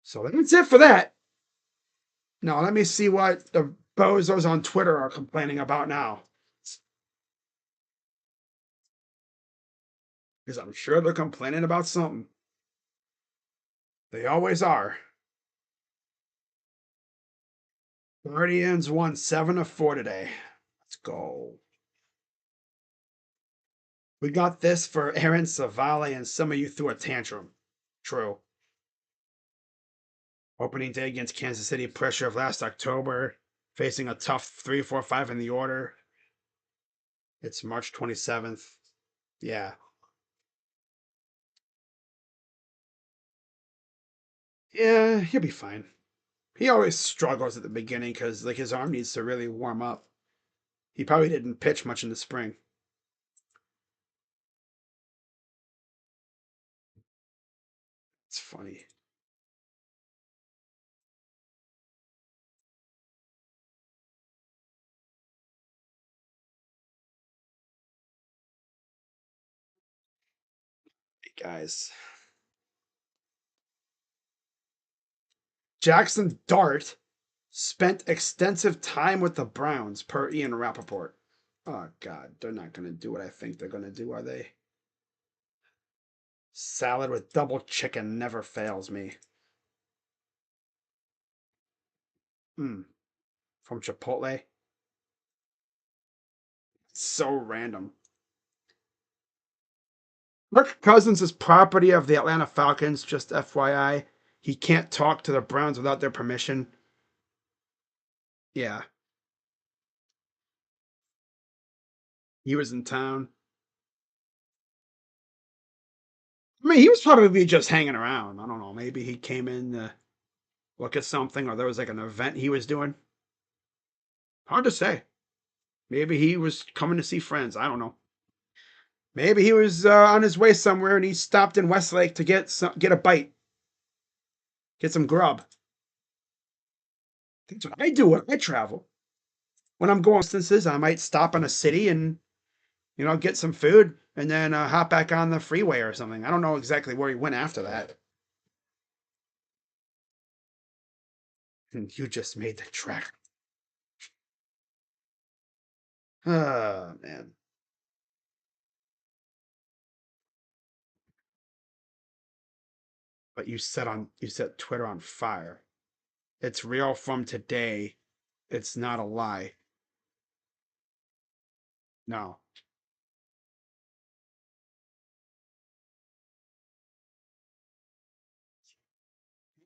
So that's it for that. Now, let me see what the bozos on Twitter are complaining about now. Because I'm sure they're complaining about something. They always are. Guardians won 7 of 4 today. Let's go. We got this for Aaron Savali, and some of you threw a tantrum. True. Opening day against Kansas City, pressure of last October, facing a tough 3, 4, 5 in the order. It's March 27th. Yeah. Yeah, he'll be fine. He always struggles at the beginning because like his arm needs to really warm up. He probably didn't pitch much in the spring. It's funny. Hey guys. Jackson Dart spent extensive time with the Browns, per Ian Rappaport. Oh, God. They're not going to do what I think they're going to do, are they? Salad with double chicken never fails me. Hmm. From Chipotle. So random. Kirk Cousins is property of the Atlanta Falcons, just FYI. He can't talk to the Browns without their permission. Yeah, he was in town. I mean, he was probably just hanging around. I don't know. Maybe he came in to look at something, or there was like an event he was doing. Hard to say. Maybe he was coming to see friends. I don't know. Maybe he was on his way somewhere and he stopped in Westlake to get a bite, get some grub. That's what I do when I travel. When I'm going distances, I might stop in a city and get some food and then hop back on the freeway or something. I don't know exactly where he went after that. And you just made the track. Oh man. But you set Twitter on fire. It's real from today. It's not a lie. No.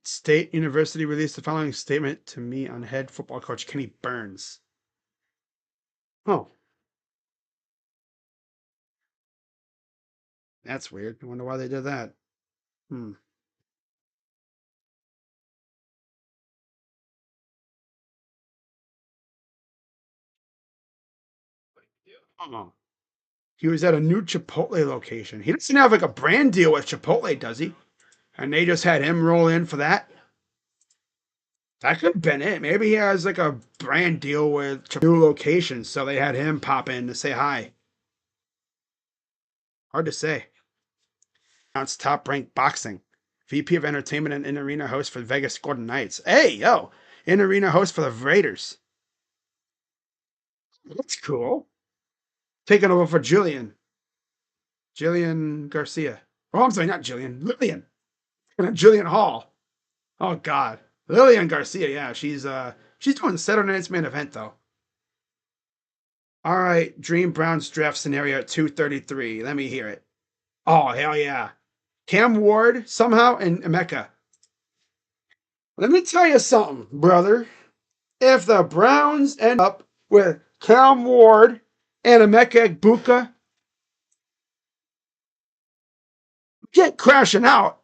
State University released the following statement to me on head football coach Kenny Burns. Oh, that's weird. I wonder why they did that. Hmm. Oh. He was at a new Chipotle location. He doesn't have like a brand deal with Chipotle, does he? And they just had him roll in for that. That could have been it. Maybe he has like a brand deal with new locations, so they had him pop in to say hi. Hard to say. Now it's top ranked boxing. VP of Entertainment and in arena host for Vegas Golden Knights. Hey, yo, in arena host for the Raiders. That's cool. Taking over for Jillian Garcia. Oh, I'm sorry, not Jillian. Lillian. Jillian Hall. Oh God, Lillian Garcia. Yeah, she's doing Saturday Night's Main Event though. All right, Dream Browns draft scenario at 233. Let me hear it. Oh hell yeah, Cam Ward somehow and Emeka. Let me tell you something, brother. If the Browns end up with Cam Ward and Emeka Buka, get crashing out.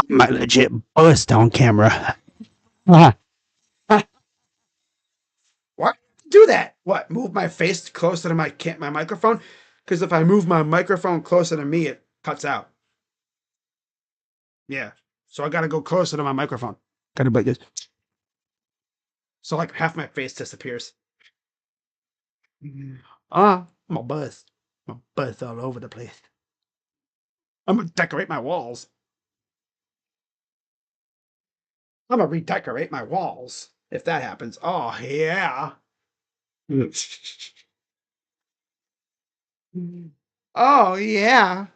I might legit bust on camera. do that? What? Move my face closer to my microphone? Because if I move my microphone closer to me, it cuts out. Yeah. So I got to go closer to my microphone. Kind of like this. So like half my face disappears. I'm a buzz. I'm a buzz all over the place. I'm gonna decorate my walls. I'm gonna redecorate my walls if that happens. Oh yeah. Oh yeah.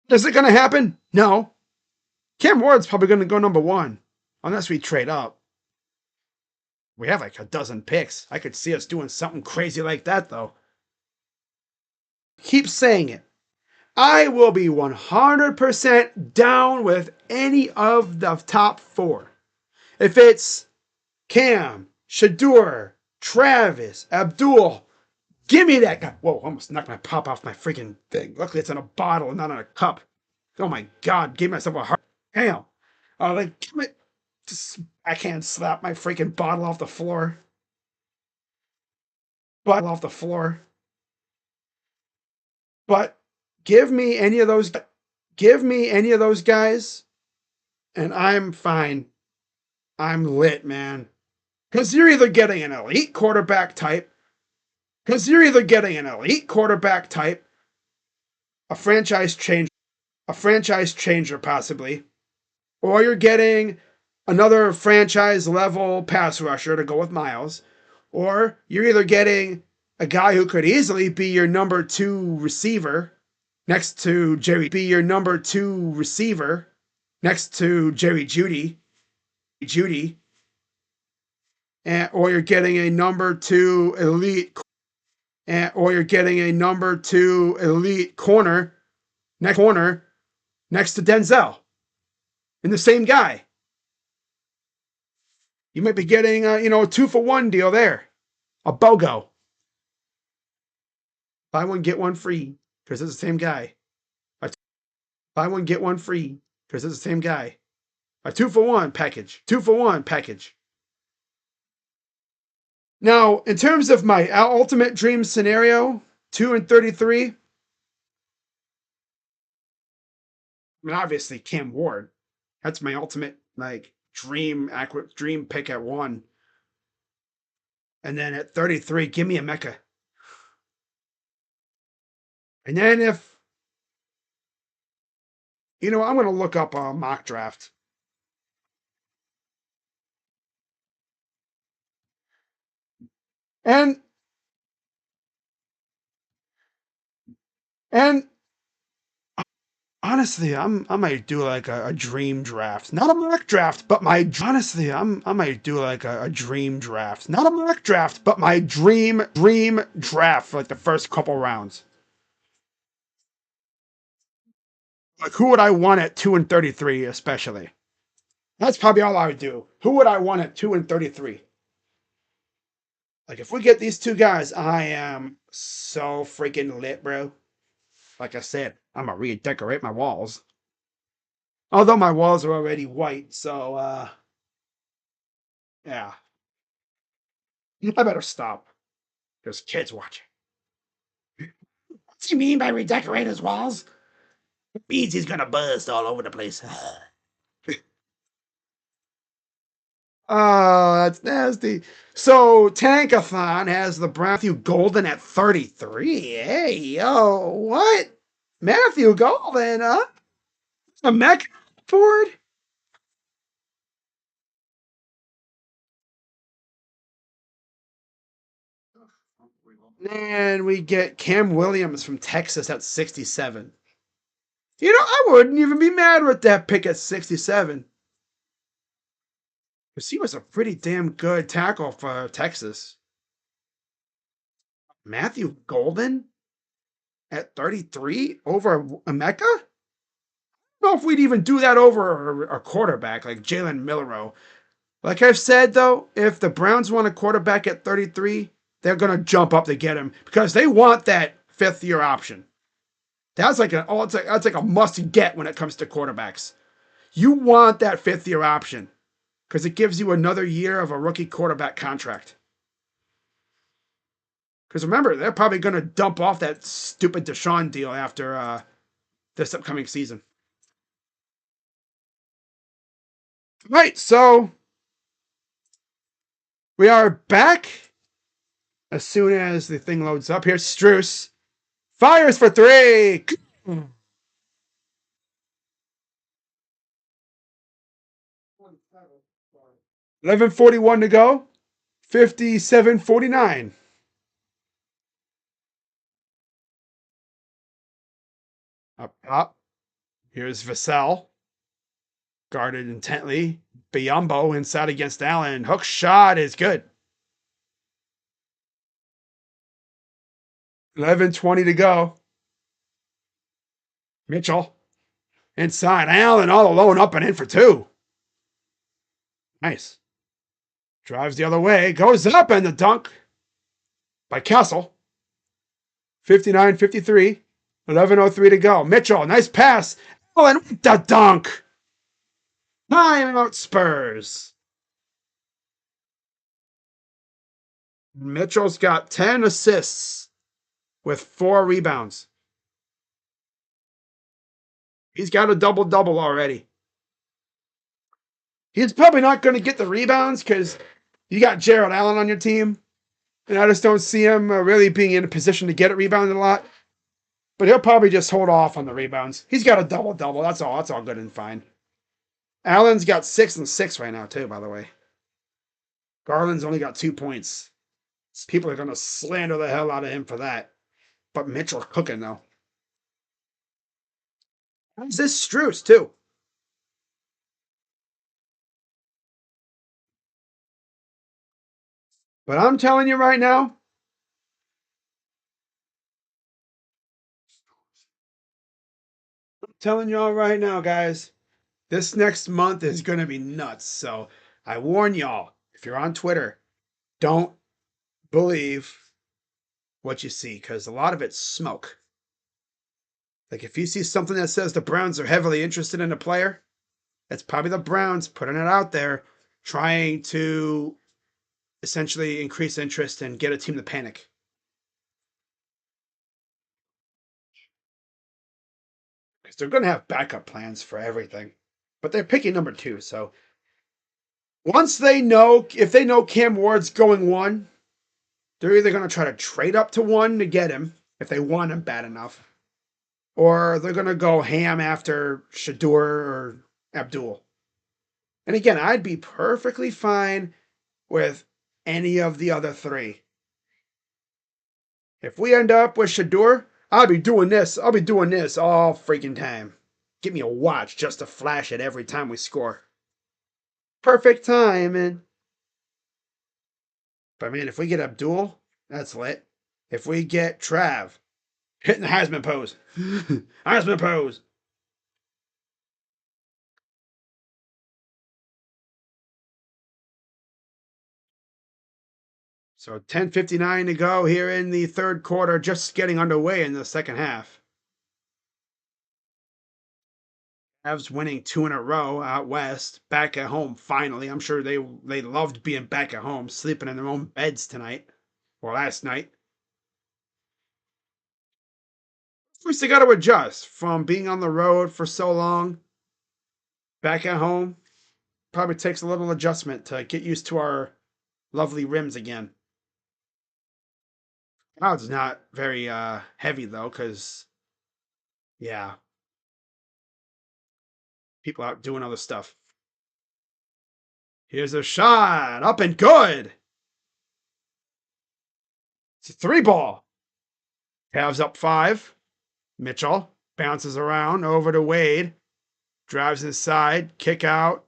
Is it gonna happen? No. Cam Ward's probably gonna go number one, unless we trade up. We have like a dozen picks. I could see us doing something crazy like that though. Keep saying it. I will be 100% down with any of the top four. If it's Cam, Shadur, Travis, Abdul, give me that guy. Whoa, almost knocked my pop off my freaking thing. Luckily, it's in a bottle and not in a cup. Oh my God, gave myself a heart. Damn. Like, give me. Just, I can't slap my freaking bottle off the floor. Bottle off the floor. But give me any of those. Give me any of those guys, and I'm fine. I'm lit, man. Because you're either getting an elite quarterback type, a franchise changer possibly, or you're getting another franchise level pass rusher to go with Miles, or you're either getting a guy who could easily be your number two receiver next to Jerry Judy, or you're getting a number two elite corner next to Denzel in the same guy. You might be getting a 2-for-1 deal there, a BOGO. Buy one get one free because it's the same guy. Buy one get one free because it's the same guy. A 2-for-1 package. 2-for-1 package. Now, in terms of my ultimate dream scenario, 2 and 33. I mean, obviously Cam Ward. That's my ultimate dream pick at 1. And then at 33, give me a Mecca. And then if I'm going to look up a mock draft. And and honestly, I might do like a dream draft, not a mock draft, but my I might do like a dream draft, not a mock draft, but my dream draft for like the first couple rounds. Like who would I want at 2 and 33, especially? That's probably all I would do. Who would I want at 2 and 33? Like if we get these two guys, I am so freaking lit, bro. Like I said, I'm gonna redecorate my walls. Although my walls are already white, so yeah. I better stop. There's kids watching. What's he mean by redecorate his walls? It means he's gonna bust all over the place. Oh, that's nasty. So Tankathon has the Matthew Golden at 33. Hey, yo, what? Matthew Golden, huh? A mech Ford? And we get Cam Williams from Texas at 67. I wouldn't even be mad with that pick at 67. Because he was a pretty damn good tackle for Texas. Matthew Golden at 33 over Emeka? I don't know if we'd even do that over a quarterback like Jalen Milroe. Like I've said, though, if the Browns want a quarterback at 33, they're going to jump up to get him because they want that fifth-year option. That's like a must-get when it comes to quarterbacks. You want that fifth-year option. because it gives you another year of a rookie quarterback contract. Because remember, they're probably going to dump off that stupid Deshaun deal after this upcoming season. Right, so we are back as soon as the thing loads up. Here's Struess. Fires for three. 11:41 to go. 57-49. Up top. Here's Vassell. Guarded intently. Biyombo inside against Allen. Hook shot is good. 11:20 to go. Mitchell. Inside. Allen all alone up and in for two. Nice. Drives the other way. Goes up and the dunk by Castle. 59-53. 11:03 to go. Mitchell. Nice pass. Allen with the dunk. Timeout Spurs. Mitchell's got 10 assists with 4 rebounds. He's got a double-double already. He's probably not going to get the rebounds because you got Jared Allen on your team. And I just don't see him really being in a position to get it rebounded a lot. But he'll probably just hold off on the rebounds. He's got a double-double. That's all. That's all good and fine. Allen's got 6 and 6 right now, too, by the way. Garland's only got 2 points. People are going to slander the hell out of him for that. But Mitchell's cooking, though. How's this Struess, too? But I'm telling you right now, guys, this next month is going to be nuts. So I warn y'all, if you're on Twitter, don't believe what you see because a lot of it's smoke. Like if you see something that says the Browns are heavily interested in a player, it's probably the Browns putting it out there, trying to essentially increase interest and get a team to panic. Because they're going to have backup plans for everything. But they're picking number 2, so once they know, if they know Cam Ward's going 1, they're either going to try to trade up to 1 to get him, if they want him bad enough, or they're going to go ham after Shedeur or Abdul. And again, I'd be perfectly fine with any of the other 3. If we end up with Shedeur, I'll be doing this all freaking time. Give me a watch just to flash it every time we score. Perfect timing. But man, if we get Abdul, that's lit. If we get Trav, hitting the Heisman pose. Heisman pose. So 10:59 to go here in the third quarter, just getting underway in the second half. Cavs winning 2 in a row out west, back at home finally. I'm sure they loved being back at home, sleeping in their own beds tonight or last night. First, they got to adjust from being on the road for so long. Back at home, probably takes a little adjustment to get used to our lovely rims again. Crowd's not very heavy though, because yeah, people out doing other stuff. Here's a shot, up and good. It's a 3-ball. Cavs up 5. Mitchell bounces around over to Wade, drives inside, kick out.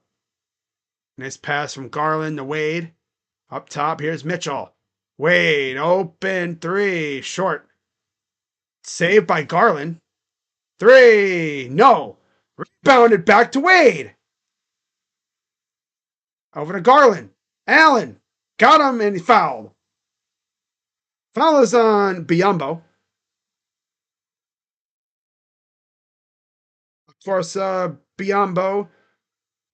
Nice pass from Garland to Wade. Up top, here's Mitchell. Wade, open 3, short. Saved by Garland. 3, no. Rebounded back to Wade. Over to Garland. Allen. Got him and he fouled. Foul is on Biyombo. Of course, Biyombo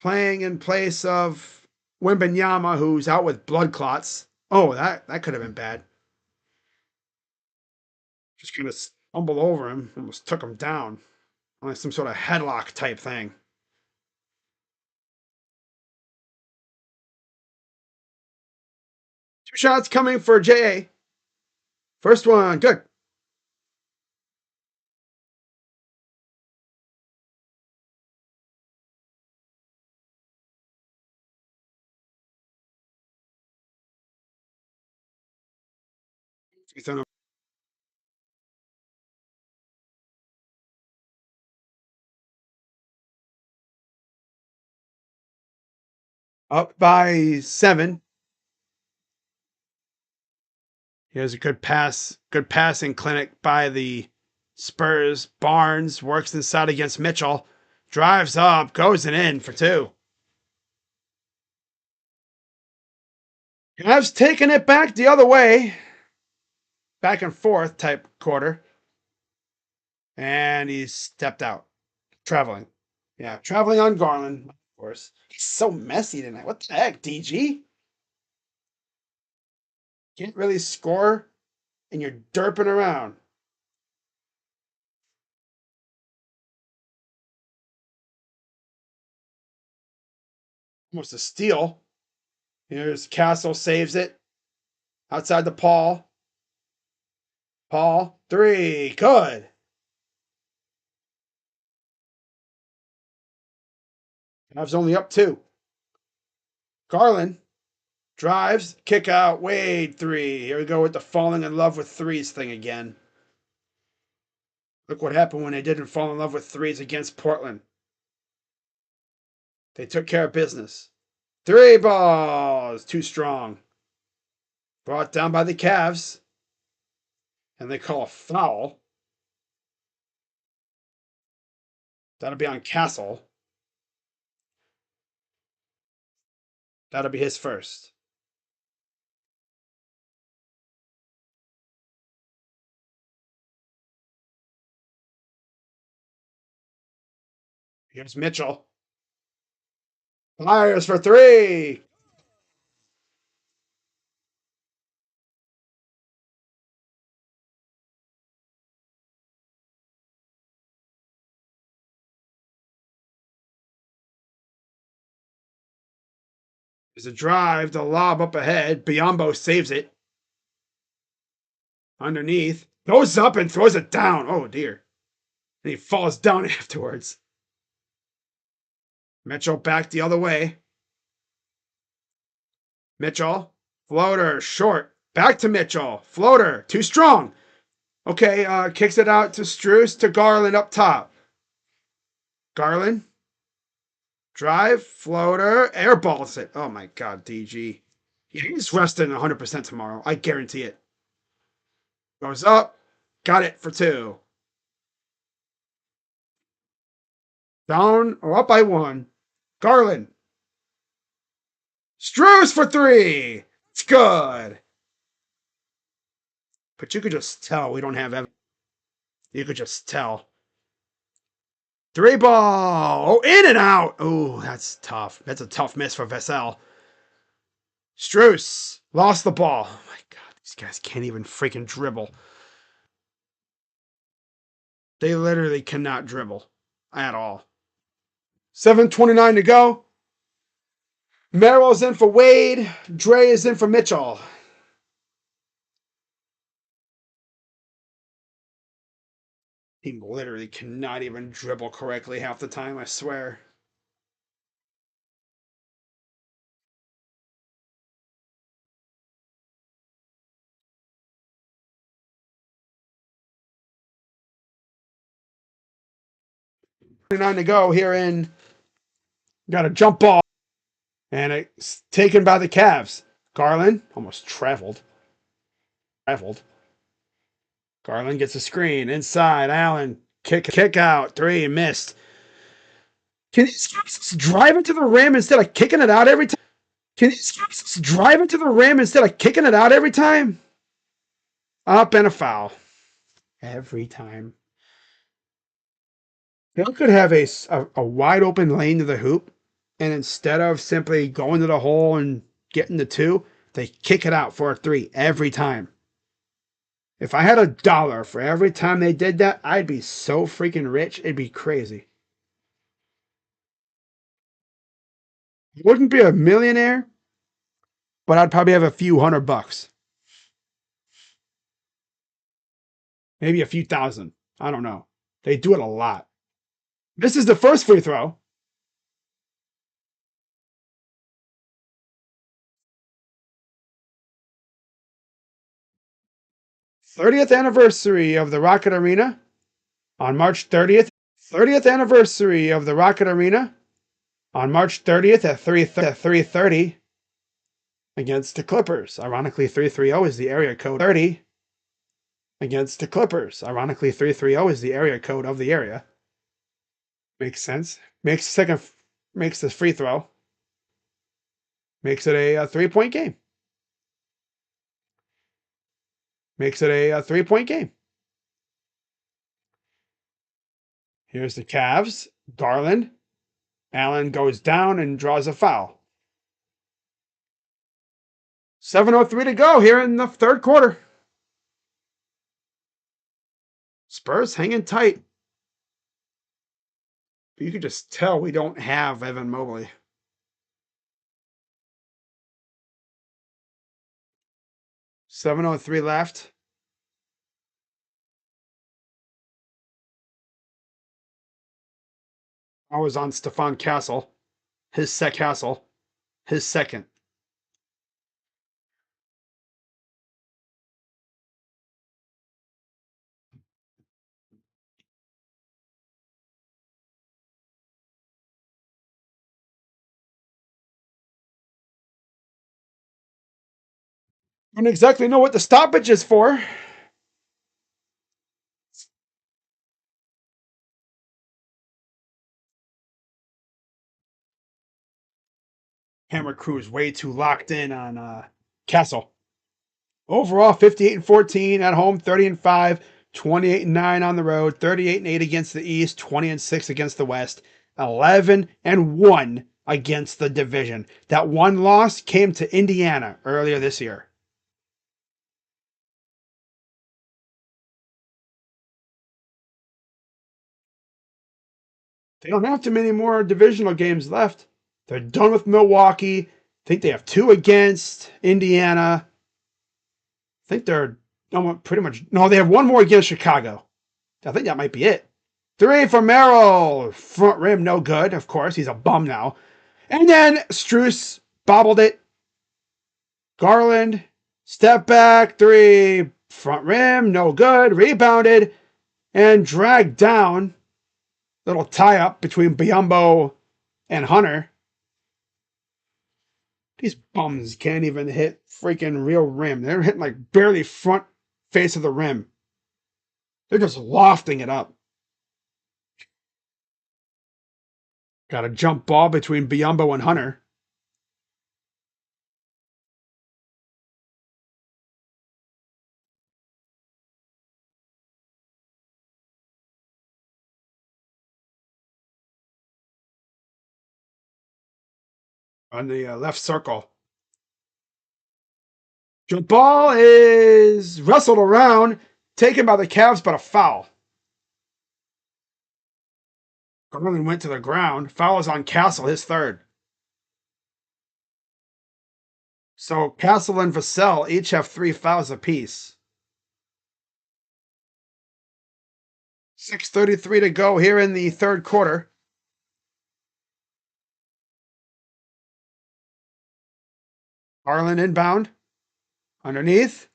playing in place of Wembenyama, who's out with blood clots. Oh, that could have been bad. Just kind of stumbled over him, almost took him down. Like some sort of headlock type thing. Two shots coming for JA. First one, good. Up by 7. Here's a good pass, good passing clinic by the Spurs. Barnes works inside against Mitchell, drives up, goes and in for 2. Cavs taking it back the other way, back and forth type quarter, and he's stepped out, traveling. Yeah, traveling on Garland, of course. He's so messy tonight. What the heck, DG? Can't really score, and you're derping around. Almost a steal. Here's Castle, saves it. Outside the Paul. Paul, 3. Good. Cavs only up 2. Garland drives, kick out, Wade, 3. Here we go with the falling in love with threes thing again. Look what happened when they didn't fall in love with threes against Portland. They took care of business. 3 balls, too strong. Brought down by the Cavs. And they call a foul. That'll be on Castle. That'll be his first. Here's Mitchell. Flyers for 3. There's a drive, the lob up ahead. Biombo saves it. Underneath. Goes up and throws it down. Oh, dear. And he falls down afterwards. Mitchell back the other way. Mitchell. Floater. Short. Back to Mitchell. Floater. Too strong. Okay, kicks it out to Strus to Garland up top. Garland. Drive. Floater. Airballs it. Oh, my God, DG. Yeah, he's resting 100% tomorrow. I guarantee it. Goes up. Got it for 2. Down or up by 1. Garland. Strus for 3. It's good. But you could just tell we don't have evidence. You could just tell. 3 ball. Oh, in and out. Oh, that's tough. That's a tough miss for Vassell. Strus lost the ball. Oh my God, these guys can't even freaking dribble. They literally cannot dribble at all. 7:29 to go. Merrill's in for Wade. Dre is in for Mitchell. He literally cannot even dribble correctly half the time, I swear. Nine to go here in. Got a jump ball. And it's taken by the Cavs. Garland almost traveled. Garland gets a screen inside. Allen kick out 3 missed. Can these guys drive into the rim instead of kicking it out every time? Can these guys drive into the rim instead of kicking it out every time? Up and a foul. Every time. They could have a wide open lane to the hoop and instead of simply going to the hole and getting the two, they kick it out for a three every time. If I had $1 for every time they did that, I'd be so freaking rich. It'd be crazy. Wouldn't be a millionaire, but I'd probably have a few $100. Maybe a few thousand. I don't know. They do it a lot. This is the first free throw. 30th anniversary of the Rocket Arena on March 30th. 30th anniversary of the Rocket Arena on March 30th at 3:30 against the Clippers. Ironically, 330 is the area code. 30 against the Clippers. Ironically, 330 is the area code of the area. Makes sense. Makes the free throw. Makes it a 3-point game. Makes it a 3-point game. Here's the Cavs. Garland. Allen goes down and draws a foul. 7:03 to go here in the third quarter. Spurs hanging tight. But you can just tell we don't have Evan Mobley. 7:03 left. I was on Stefan Castle. His second. I don't exactly know what the stoppage is for. Hammer Crew's way too locked in on Castle. Overall, 58-14 at home, 30-5, 28-9 on the road, 38-8 against the East, 20-6 against the West, 11-1 against the division. That one loss came to Indiana earlier this year. They don't have too many more divisional games left. They're done with Milwaukee. I think they have 2 against Indiana. I think they're pretty much. No, they have 1 more against Chicago. I think that might be it. 3 for Merrill. Front rim, no good. Of course, he's a bum now. And then Struess bobbled it. Garland, step back, 3. Front rim, no good. Rebounded and dragged down. Little tie up between Biyombo and Hunter. These bums can't even hit freaking real rim. They're hitting like barely front face of the rim. They're just lofting it up. Got a jump ball between Biyombo and Hunter. On the left circle. Jump ball is wrestled around, taken by the Cavs, but a foul. Garland went to the ground. Foul is on Castle, his third. So Castle and Vassell each have 3 fouls apiece. 6:33 to go here in the third quarter. Garland inbound. Underneath.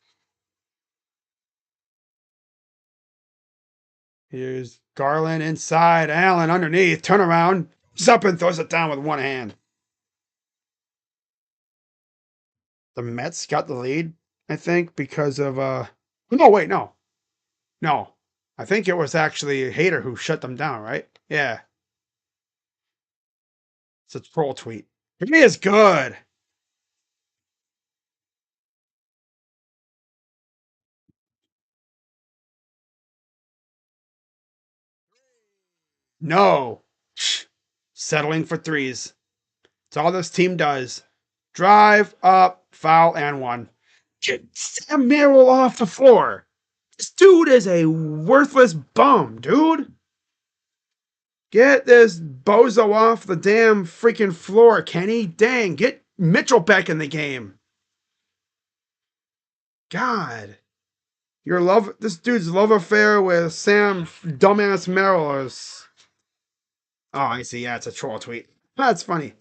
Here's Garland inside. Allen underneath. Turnaround. Up and throws it down with one hand. The Mets got the lead, I think, because of no, wait, no. No. I think it was actually Hader who shut them down, right? Yeah. It's a troll tweet. He is good. No. Settling for threes. It's all this team does. Drive up, foul, and one. Get Sam Merrill off the floor. This dude is a worthless bum, dude. Get this bozo off the damn freaking floor, Kenny. Dang, get Mitchell back in the game. God. This dude's love affair with Sam dumbass Merrill is. Oh, I see. Yeah, it's a troll tweet. That's funny.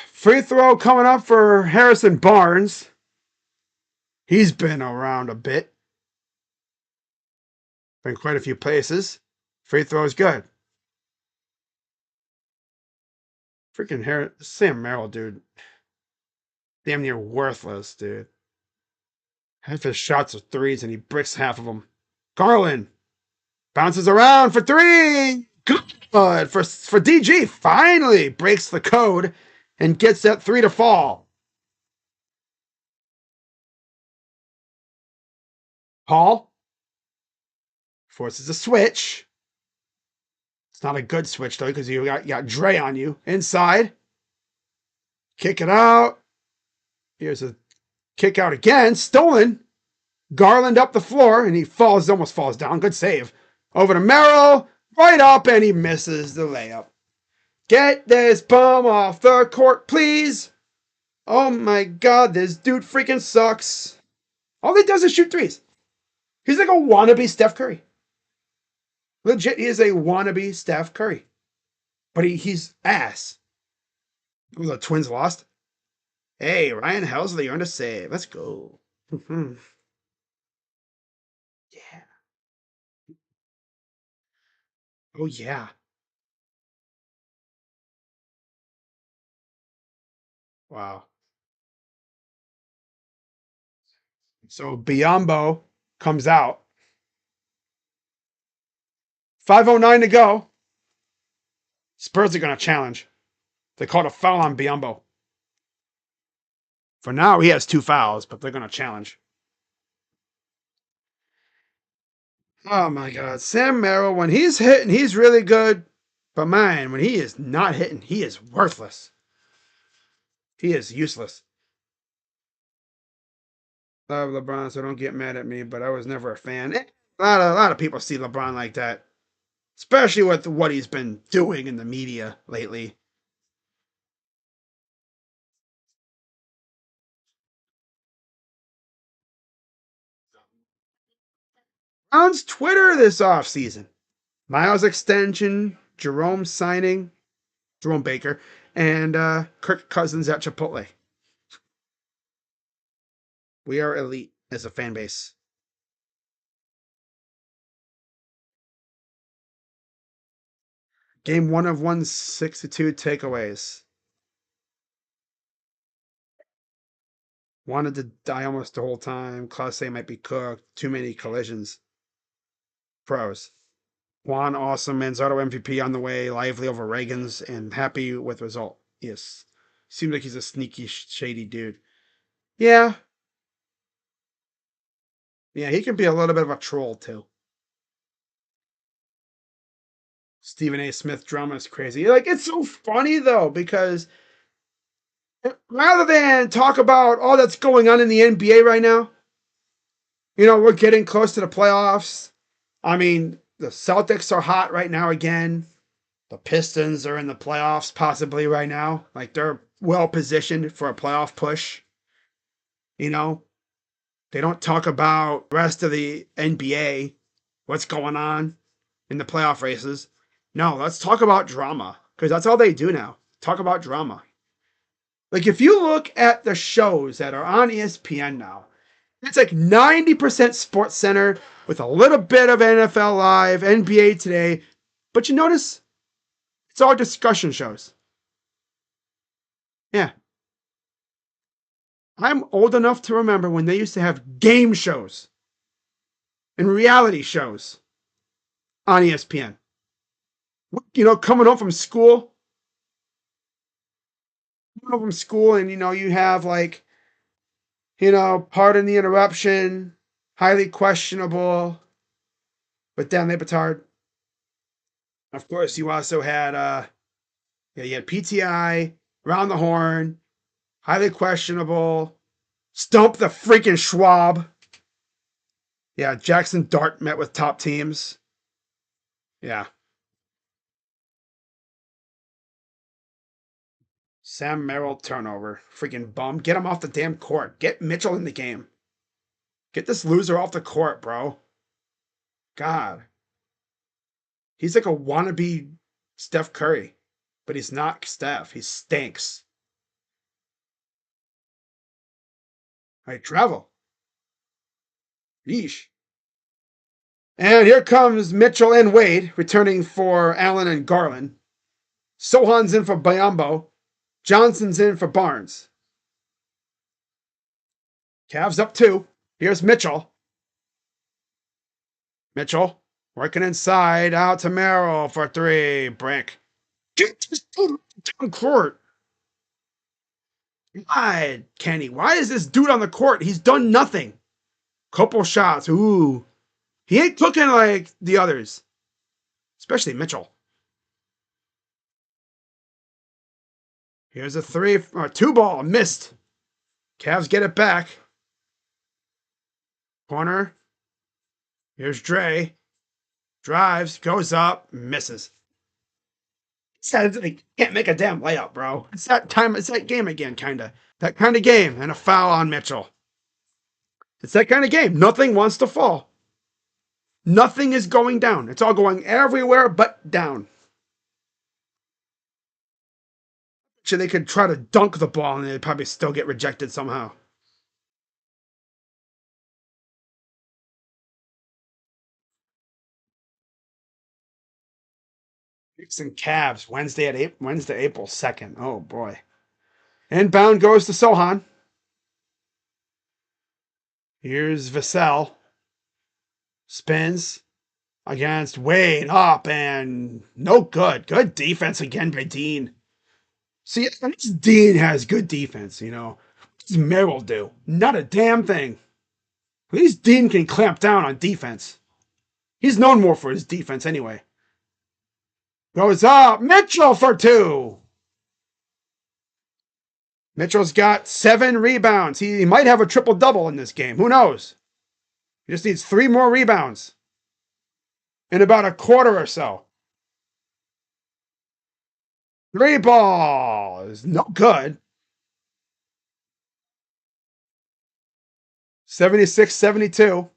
Free throw coming up for Harrison Barnes. He's been around a bit. Been quite a few places. Free throw is good. Freaking Sam Merrill, dude. Damn near worthless, dude. Half his shots are threes and he bricks half of them. Garland bounces around for three. Good for DG. Finally breaks the code and gets that three to fall. Paul forces a switch. It's not a good switch though because you got Dre on you inside. Kick it out. Here's a kick out again. Stolen. Garland up the floor and he almost falls down. Good save. Over to Merrill. Right up and he misses the layup. Get this bum off the court, please. Oh my god, this dude freaking sucks. All he does is shoot threes. He's like a wannabe Steph Curry. Legit, he is a wannabe Steph Curry. But he's ass. Oh, the Twins lost. Hey, Ryan Helsley earned a save. Let's go. Yeah. Oh, yeah. Wow. So Biombo comes out. 5:09 to go. Spurs are going to challenge. They called a foul on Biombo. For now, he has 2 fouls, but they're going to challenge. Oh my God. Sam Merrill, when he's hitting, he's really good. But man, when he is not hitting, he is worthless. He is useless. Love LeBron, so don't get mad at me, but I was never a fan. A lot of people see LeBron like that, especially with what he's been doing in the media lately. Brown's Twitter this offseason. Miles extension, Jerome Baker, and Kirk Cousins at Chipotle. We are elite as a fan base. Game 1 of 162 takeaways. Wanted to die almost the whole time. Class A might be cooked. Too many collisions. Pros. Juan, awesome. Manzardo MVP on the way. Lively over Reagan's and happy with result. Yes. Seems like he's a sneaky, shady dude. Yeah. Yeah, he can be a little bit of a troll too. Stephen A. Smith drama is crazy. Like, it's so funny though, because rather than talk about all that's going on in the NBA right now, we're getting close to the playoffs. I mean, the Celtics are hot right now again. The Pistons are in the playoffs possibly right now. Like, they're well positioned for a playoff push. You know, they don't talk about the rest of the NBA, what's going on in the playoff races. No, let's talk about drama because that's all they do now. Talk about drama. Like, if you look at the shows that are on ESPN now, it's like 90% Sports Center with a little bit of NFL Live, NBA Today. But you notice it's all discussion shows. Yeah. I'm old enough to remember when they used to have game shows and reality shows on ESPN. Coming home from school, and you have like, pardon the interruption, highly questionable, but damn, they petard. Of course, you also had yeah, you had PTI, round the horn, highly questionable, stump the freaking Schwab. Yeah, Jackson Dart met with top teams. Yeah. Sam Merrill turnover. Freaking bum. Get him off the damn court. Get Mitchell in the game. Get this loser off the court, bro. God. He's like a wannabe Steph Curry. But he's not Steph. He stinks. All right, travel. Yeesh. And here comes Mitchell and Wade returning for Allen and Garland. Sohan's in for Bayambo. Johnson's in for Barnes. Cavs up 2. Here's Mitchell. Mitchell working inside. Out to Merrill for 3. Brick. Get this dude down court. God, Kenny, why is this dude on the court? He's done nothing. Couple shots. Ooh. He ain't cooking like the others, especially Mitchell. Here's a 3 or 2 ball. Missed. Cavs get it back. Corner. Here's Dre. Drives. Goes up. Misses. He can't make a damn layup, bro. It's that time. It's that game again, kind of. That kind of game. And a foul on Mitchell. It's that kind of game. Nothing wants to fall. Nothing is going down. It's all going everywhere but down. So they could try to dunk the ball and they'd probably still get rejected somehow. Knicks and Cavs Wednesday, April 2nd. Oh boy. Inbound goes to Sohan. Here's Vassell. Spins against Wade. Up and no good. Good defense again by Dean. See, at least Dean has good defense, you know. What does Merrill do? Not a damn thing. At least Dean can clamp down on defense. He's known more for his defense anyway. Goes up. Mitchell for 2. Mitchell's got 7 rebounds. He might have a triple-double in this game. Who knows? He just needs 3 more rebounds in about a quarter or so. 3 ball is no good. 76-72.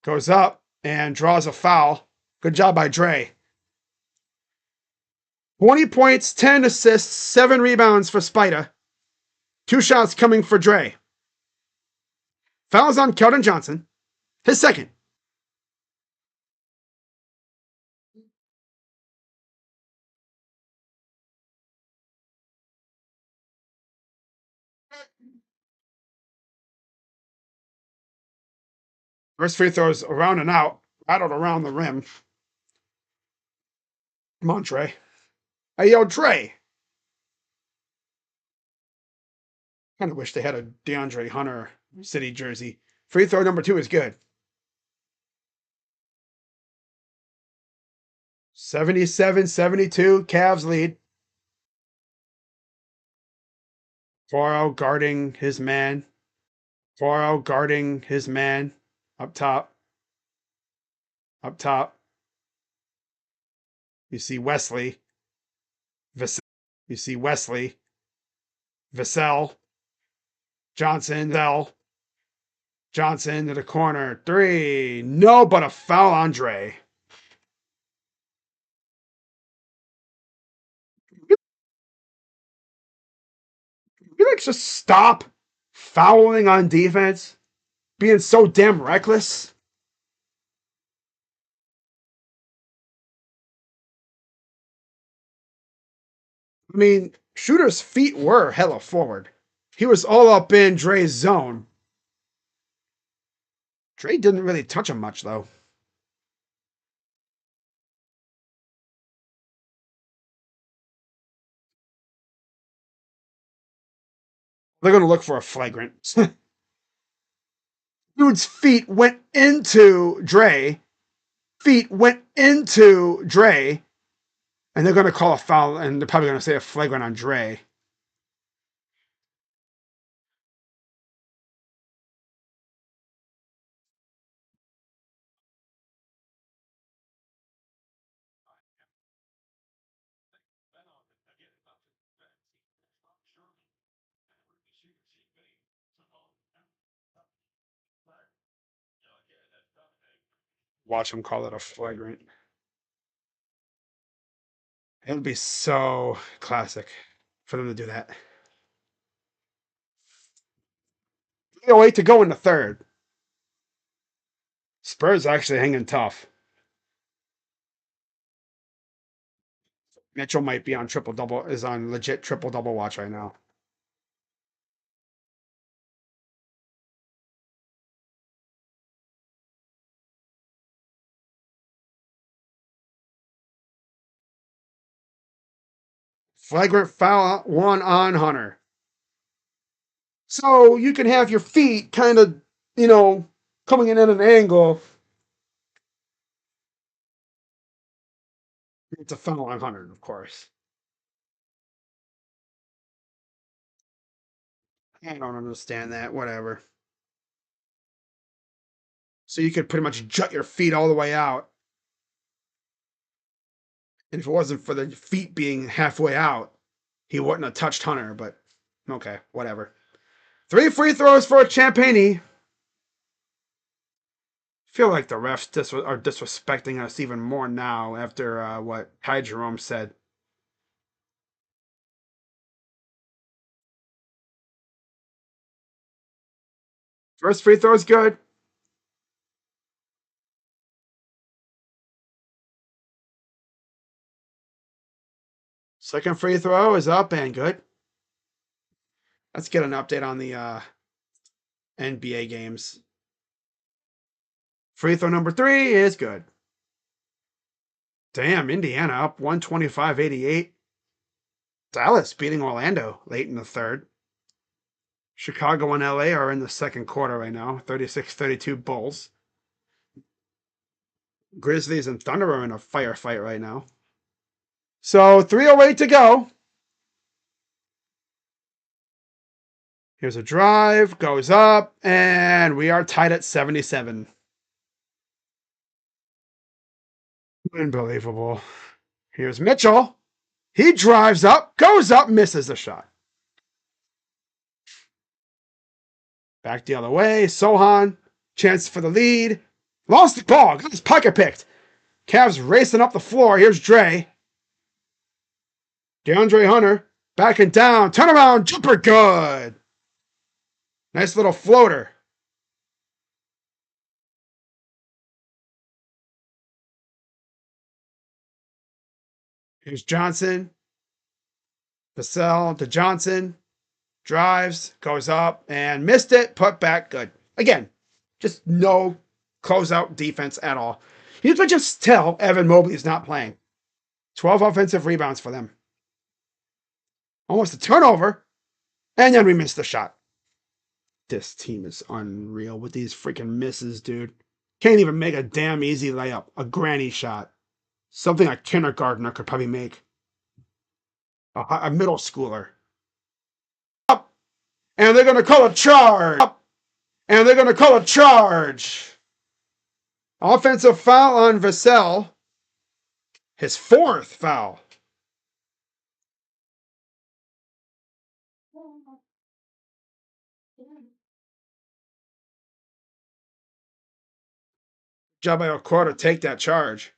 Goes up and draws a foul. Good job by Dre. 20 points, 10 assists, 7 rebounds for Spida. 2 shots coming for Dre. Fouls on Keldon Johnson. His second. First free throws around and out. Rattled around the rim. Come on, Dre. Hey, yo, Dre. Kind of wish they had a DeAndre Hunter City jersey. Free throw number 2 is good. 77-72. Cavs lead. Faro guarding his man. Faro guarding his man. Up top. Up top. You see Wesley. You see Wesley. Vassell. Johnson. Johnson to the corner. 3. No, but a foul on Dre. You like just stop fouling on defense? Being so damn reckless? I mean, Shooter's feet were hella forward. He was all up in Dre's zone. Dre didn't really touch him much, though. They're going to look for a flagrant. Dude's feet went into Dre. feet went into Dre, and they're going to call a foul, and they're probably going to say a flagrant on Dre. Watch him call it a flagrant. It would be so classic for them to do that. 3:08 to go in the third. Spurs actually hanging tough. Mitchell might be on triple double, is on legit triple double watch right now. Flagrant foul one on Hunter. So you can have your feet kind of, coming in at an angle. It's a foul on Hunter, of course. I don't understand that. Whatever. So you could pretty much jut your feet all the way out. And if it wasn't for the feet being halfway out, he wouldn't have touched Hunter. But okay, whatever. 3 free throws for Champagny. Feel like the refs are disrespecting us even more now after what Ty Jerome said. First free throw is good. Second free throw is up and good. Let's get an update on the NBA games. Free throw number 3 is good. Damn, Indiana up 125-88. Dallas beating Orlando late in the third. Chicago and LA are in the second quarter right now, 36-32 Bulls. Grizzlies and Thunder are in a firefight right now. So 3:08 to go. Here's a drive, goes up, and we are tied at 77. Unbelievable. Here's Mitchell. He drives up, goes up, misses the shot. Back the other way. Sohan, chance for the lead. Lost the ball, got his pocket picked. Cavs racing up the floor. Here's Dre. DeAndre Hunter, backing down. Turnaround, jumper, good. Nice little floater. Here's Johnson. Vassell to Johnson. Drives, goes up, and missed it. Put back, good. Again, just no closeout defense at all. You can just tell Evan Mobley is not playing. 12 offensive rebounds for them. Almost a turnover, and then we missed the shot. This team is unreal with these freaking misses, dude. Can't even make a damn easy layup, a granny shot. Something a kindergartner could probably make. A middle schooler. Up, and they're going to call a charge. Up, and they're going to call a charge. Offensive foul on Vassell. His 4th foul. Job by Okoro to take that charge.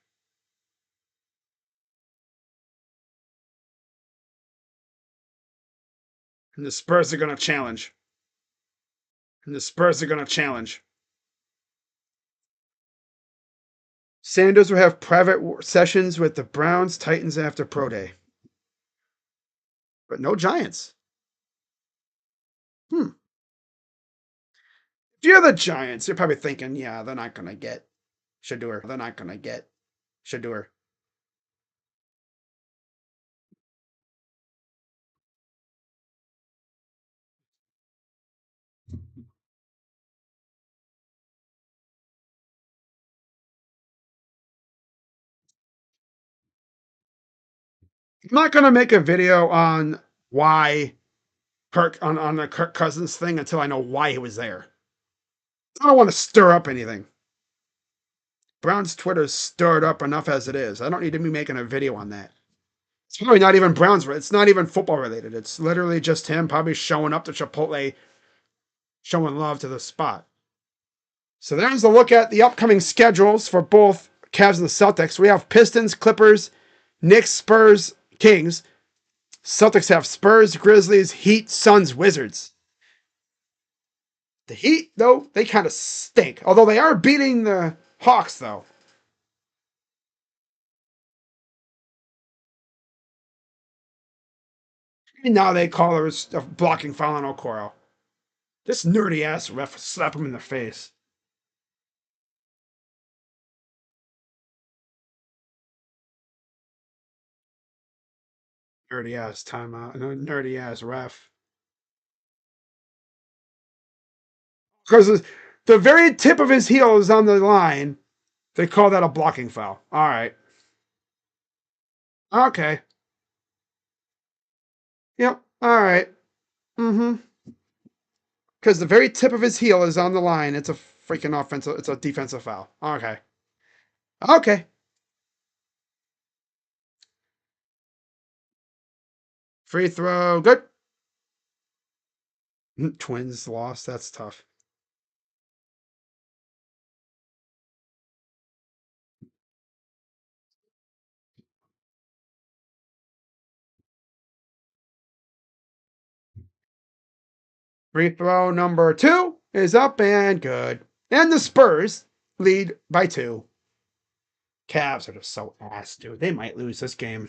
And the Spurs are going to challenge. Sanders will have private sessions with the Browns Titans after Pro Day. But no Giants. If you're the Giants, you're probably thinking, yeah, they're not going to get Shador. They're not going to get Shador. I'm not gonna make a video on why Kirk on the Kirk Cousins thing until I know why he was there. I don't want to stir up anything. Brown's Twitter's stirred up enough as it is. I don't need to be making a video on that. It's probably not even Browns. It's not even football related. It's literally just him probably showing up to Chipotle, showing love to the spot. So there's a look at the upcoming schedules for both Cavs and the Celtics. We have Pistons, Clippers, Knicks, Spurs, Kings. Celtics have Spurs, Grizzlies, Heat, Suns, Wizards. The Heat, though, they kind of stink. Although they are beating the Hawks, though. And now they call her a blocking foul on Okoro. This nerdy ass ref slap him in the face. Nerdy ass timeout. Nerdy ass ref. Because the very tip of his heel is on the line. They call that a blocking foul. All right. Okay. Yep. All right. Mm-hmm. Because the very tip of his heel is on the line. It's a freaking offensive. It's a defensive foul. Okay. Okay. Free throw. Good. Twins lost. That's tough. Free throw number 2 is up and good. And the Spurs lead by 2. Cavs are just so ass, dude. They might lose this game.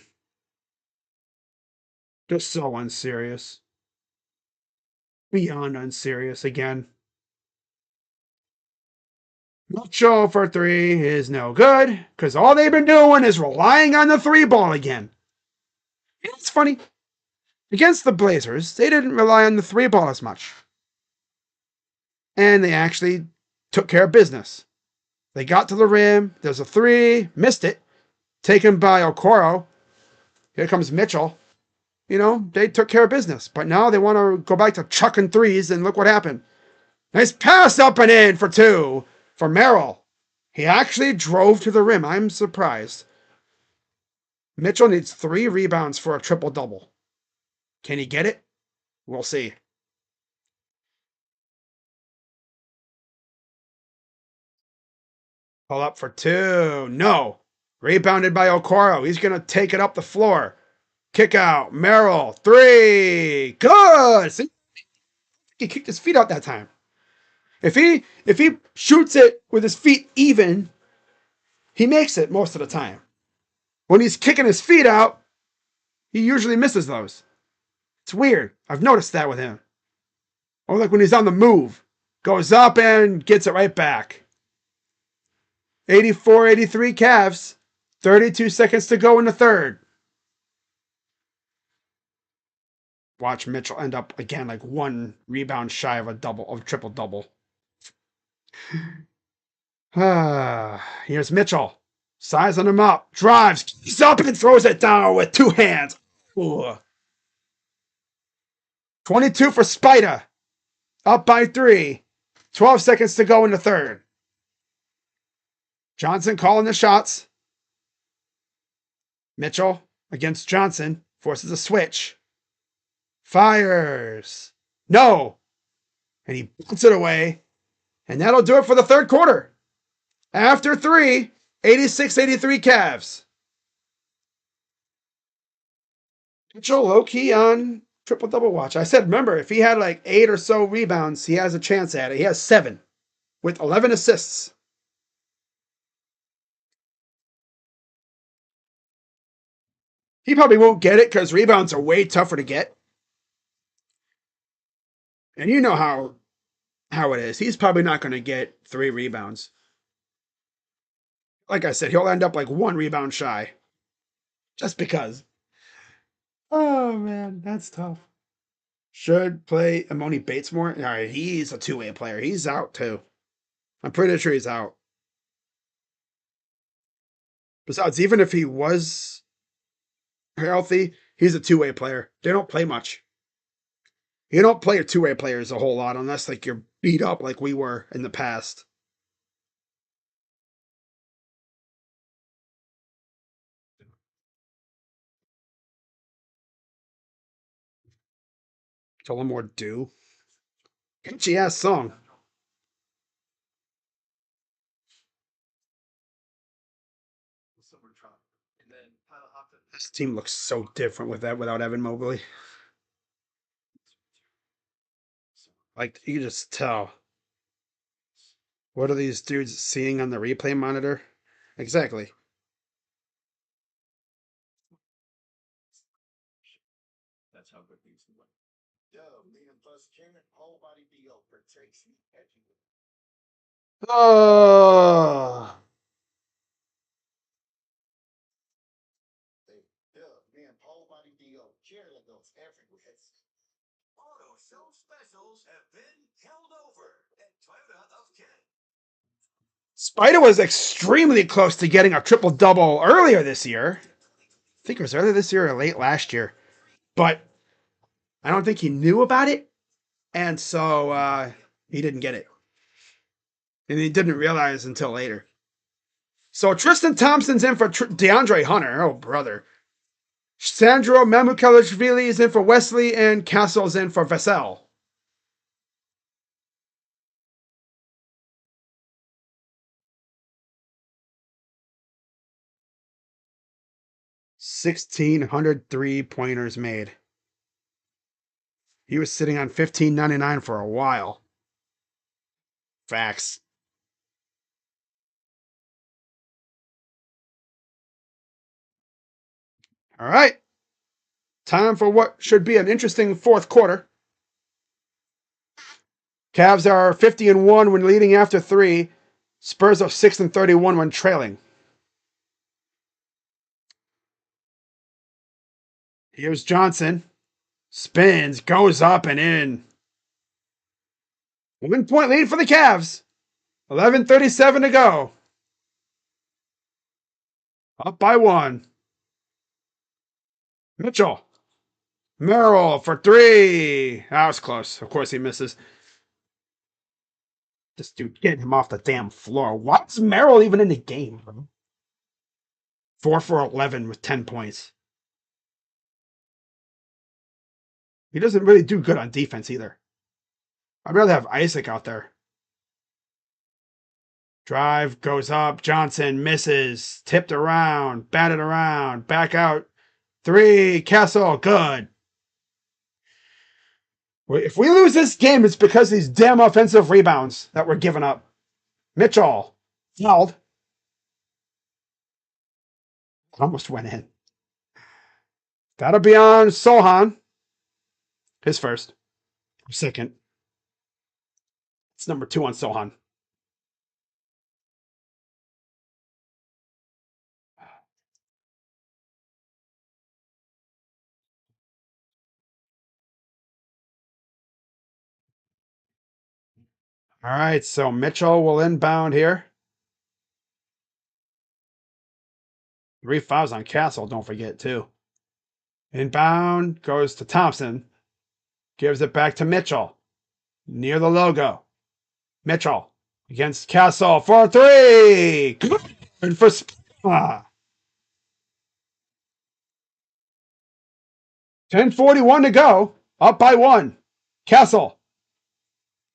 Just so unserious. Beyond unserious again. Mitchell for 3 is no good because all they've been doing is relying on the 3 ball again. It's funny. Against the Blazers, they didn't rely on the 3 ball as much. And they actually took care of business. They got to the rim. There's a 3. Missed it. Taken by Okoro. Here comes Mitchell. You know, they took care of business. But now they want to go back to chucking 3s, and look what happened. Nice pass up and in for 2 for Merrill. He actually drove to the rim. I'm surprised. Mitchell needs 3 rebounds for a triple-double. Can he get it? We'll see. Pull up for 2. No. Rebounded by Okoro. He's going to take it up the floor. Kick out. Merrill. 3. Good. See? He kicked his feet out that time. If he shoots it with his feet even, he makes it most of the time. When he's kicking his feet out, he usually misses those. It's weird. I've noticed that with him. Or like when he's on the move, goes up and gets it right back. 84-83 Cavs. 32 seconds to go in the third. Watch Mitchell end up again like 1 rebound shy of a triple-double. Here's Mitchell. Sizing him up. Drives. He's up and throws it down with 2 hands. Ooh. 22 for Spida. Up by 3. 12 seconds to go in the third. Johnson calling the shots. Mitchell against Johnson. Forces a switch. Fires. No. And he puts it away. And that'll do it for the third quarter. After 3, 86-83 Cavs. Mitchell low-key on triple-double watch. I said, remember, if he had like 8 or so rebounds, he has a chance at it. He has 7 with 11 assists. He probably won't get it because rebounds are way tougher to get. And you know how it is. He's probably not going to get 3 rebounds. Like I said, he'll end up like 1 rebound shy. Just because. Oh, man, that's tough. Should play Amoni Bates more. All right, he's a 2-way player. He's out, too. I'm pretty sure he's out. Besides, even if he was healthy, he's a two-way player. They don't play much. You don't play your two-way players a whole lot unless like you're beat up like we were in the past. Tullamore do. Catchy ass song. This team looks so different with that without Evan Mobley. Like you can just tell. What are these dudes seeing on the replay monitor? Exactly. Oh. Spider was extremely close to getting a triple double earlier this year. I think it was earlier this year or late last year. But I don't think he knew about it. And so he didn't get it. And he didn't realize until later. So Tristan Thompson's in for DeAndre Hunter. Oh, brother. Sandro Mamukelashvili is in for Wesley, and Castle's in for Vassell. $1,603 pointers made. He was sitting on $1,599 for a while. Facts. All right. Time for what should be an interesting fourth quarter. Cavs are 50-1 when leading after 3. Spurs are 6-31 when trailing. Here's Johnson. Spins, goes up and in. 1 point lead for the Cavs. 11:37 to go. Up by 1. Mitchell. Merrill for 3. That was close. Of course he misses. This dude getting him off the damn floor. Why's Merrill even in the game, bro? 4 for 11 with 10 points. He doesn't really do good on defense either. I'd rather have Isaac out there. Drive goes up. Johnson misses. Tipped around. Batted around. Back out. 3. Castle. Good. If we lose this game, it's because these damn offensive rebounds that we're giving up. Mitchell. Fouled. Almost went in. That'll be on Sohan. His first. Second. It's number 2 on Sohan. All right, so Mitchell will inbound here. 3 fouls on Castle, don't forget, too. Inbound goes to Thompson. Gives it back to Mitchell. Near the logo. Mitchell against Castle for 3. Good for 10:41 to go. Up by 1. Castle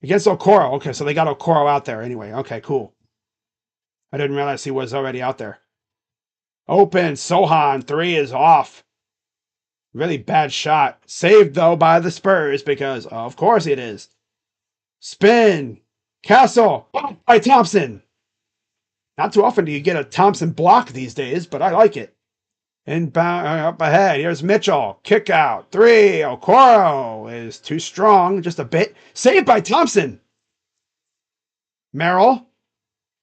against Okoro. Okay, so they got Okoro out there anyway. Okay, cool. I didn't realize he was already out there. Open. Sohan. 3 is off. Really bad shot. Saved, though, by the Spurs because, of course, it is. Spin. Castle. By Thompson. Not too often do you get a Thompson block these days, but I like it. Inbound up ahead. Here's Mitchell. Kick out. 3. Okoro is too strong. Just a bit. Saved by Thompson. Merrill.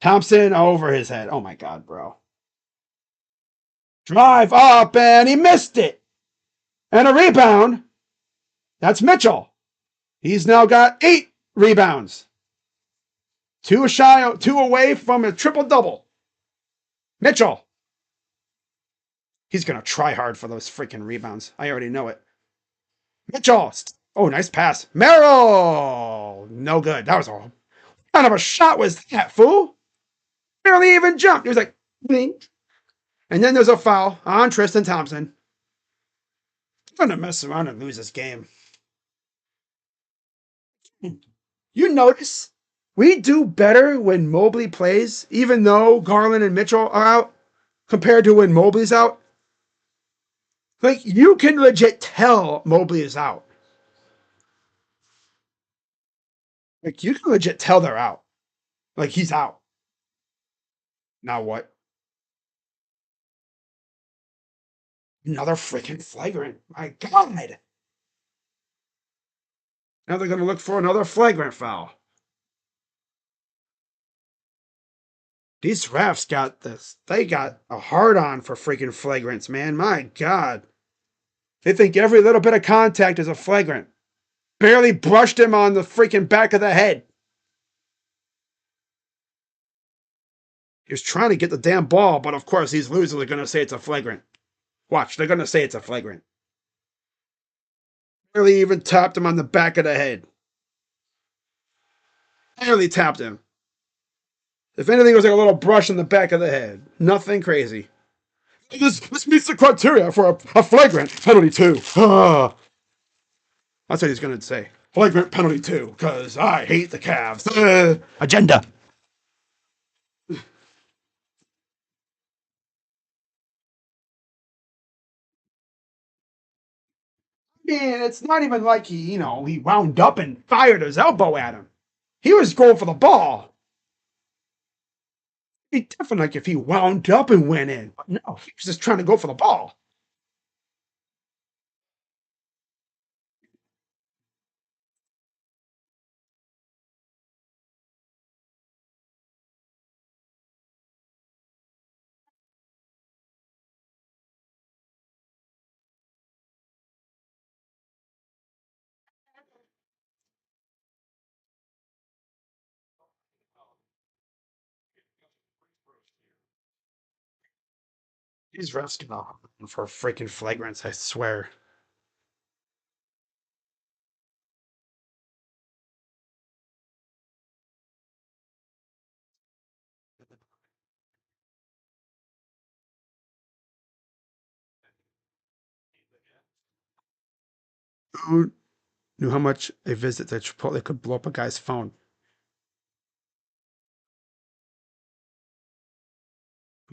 Thompson over his head. Oh, my God, bro. Drive up, and he missed it. And a rebound. That's Mitchell. He's now got 8 rebounds. 2 away from a triple-double. Mitchell. He's going to try hard for those freaking rebounds. I already know it. Mitchell. Oh, nice pass. Merrill. No good. That was all. What kind of a shot was that, fool? Barely even jumped. He was like, blink. And then there's a foul on Tristan Thompson. He's going to mess around and lose this game. You notice we do better when Mobley plays, even though Garland and Mitchell are out, compared to when Mobley's out. Like, you can legit tell Mobley is out. Like, you can legit tell they're out. Like, he's out. Now what? Another freaking flagrant. My God. Now they're going to look for another flagrant foul. These refs got this. They got a hard on for freaking flagrants, man. My God. They think every little bit of contact is a flagrant. Barely brushed him on the freaking back of the head. He was trying to get the damn ball, but of course these losers are going to say it's a flagrant. Watch, they're going to say it's a flagrant. Barely even tapped him on the back of the head. Barely tapped him. If anything, it was like a little brush on the back of the head. Nothing crazy. This meets the criteria for a flagrant penalty too. That's what he's going to say. Flagrant penalty too, because I hate the Cavs. Agenda. Man, it's not even like he wound up and fired his elbow at him. He was going for the ball. It'd be different like if he wound up and went in. But no, he was just trying to go for the ball. These refs get off for freaking flagrants, I swear. Who knew how much a visit to Chipotle could blow up a guy's phone?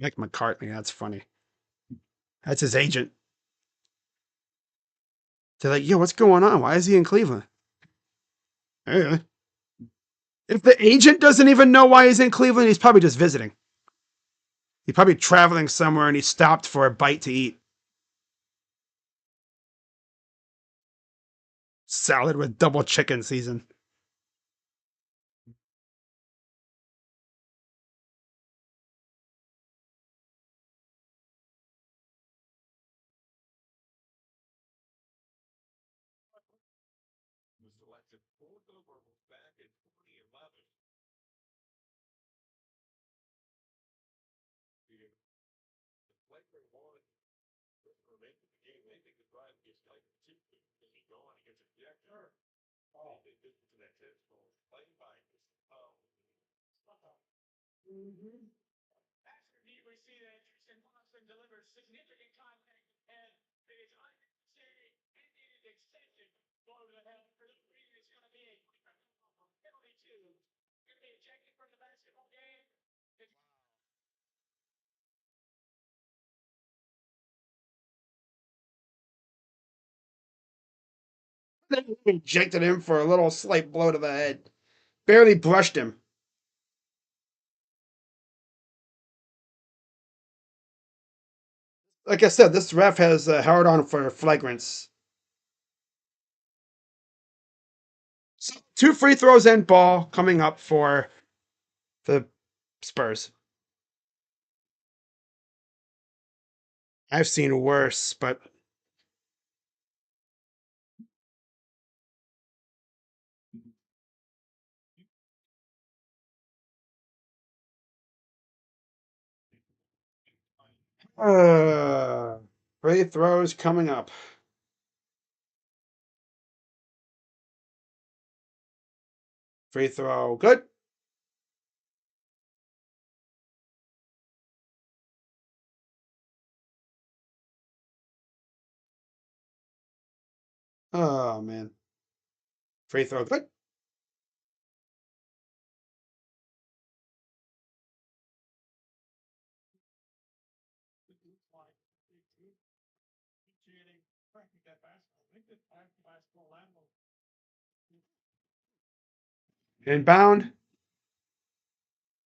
Like McCartney, that's funny. That's his agent. They're like, yo, what's going on? Why is he in Cleveland? Hey, if the agent doesn't even know why he's in Cleveland, he's probably just visiting. He's probably traveling somewhere and he stopped for a bite to eat. Salad with double chicken season. They injected him for a little slight blow to the head. Barely brushed him. Like I said, this ref has hard on for flagrants. So, two free throws and ball coming up for the Spurs. I've seen worse, but uh, Free throws coming up. Free throw, good. Oh, man. Free throw, good. Inbound.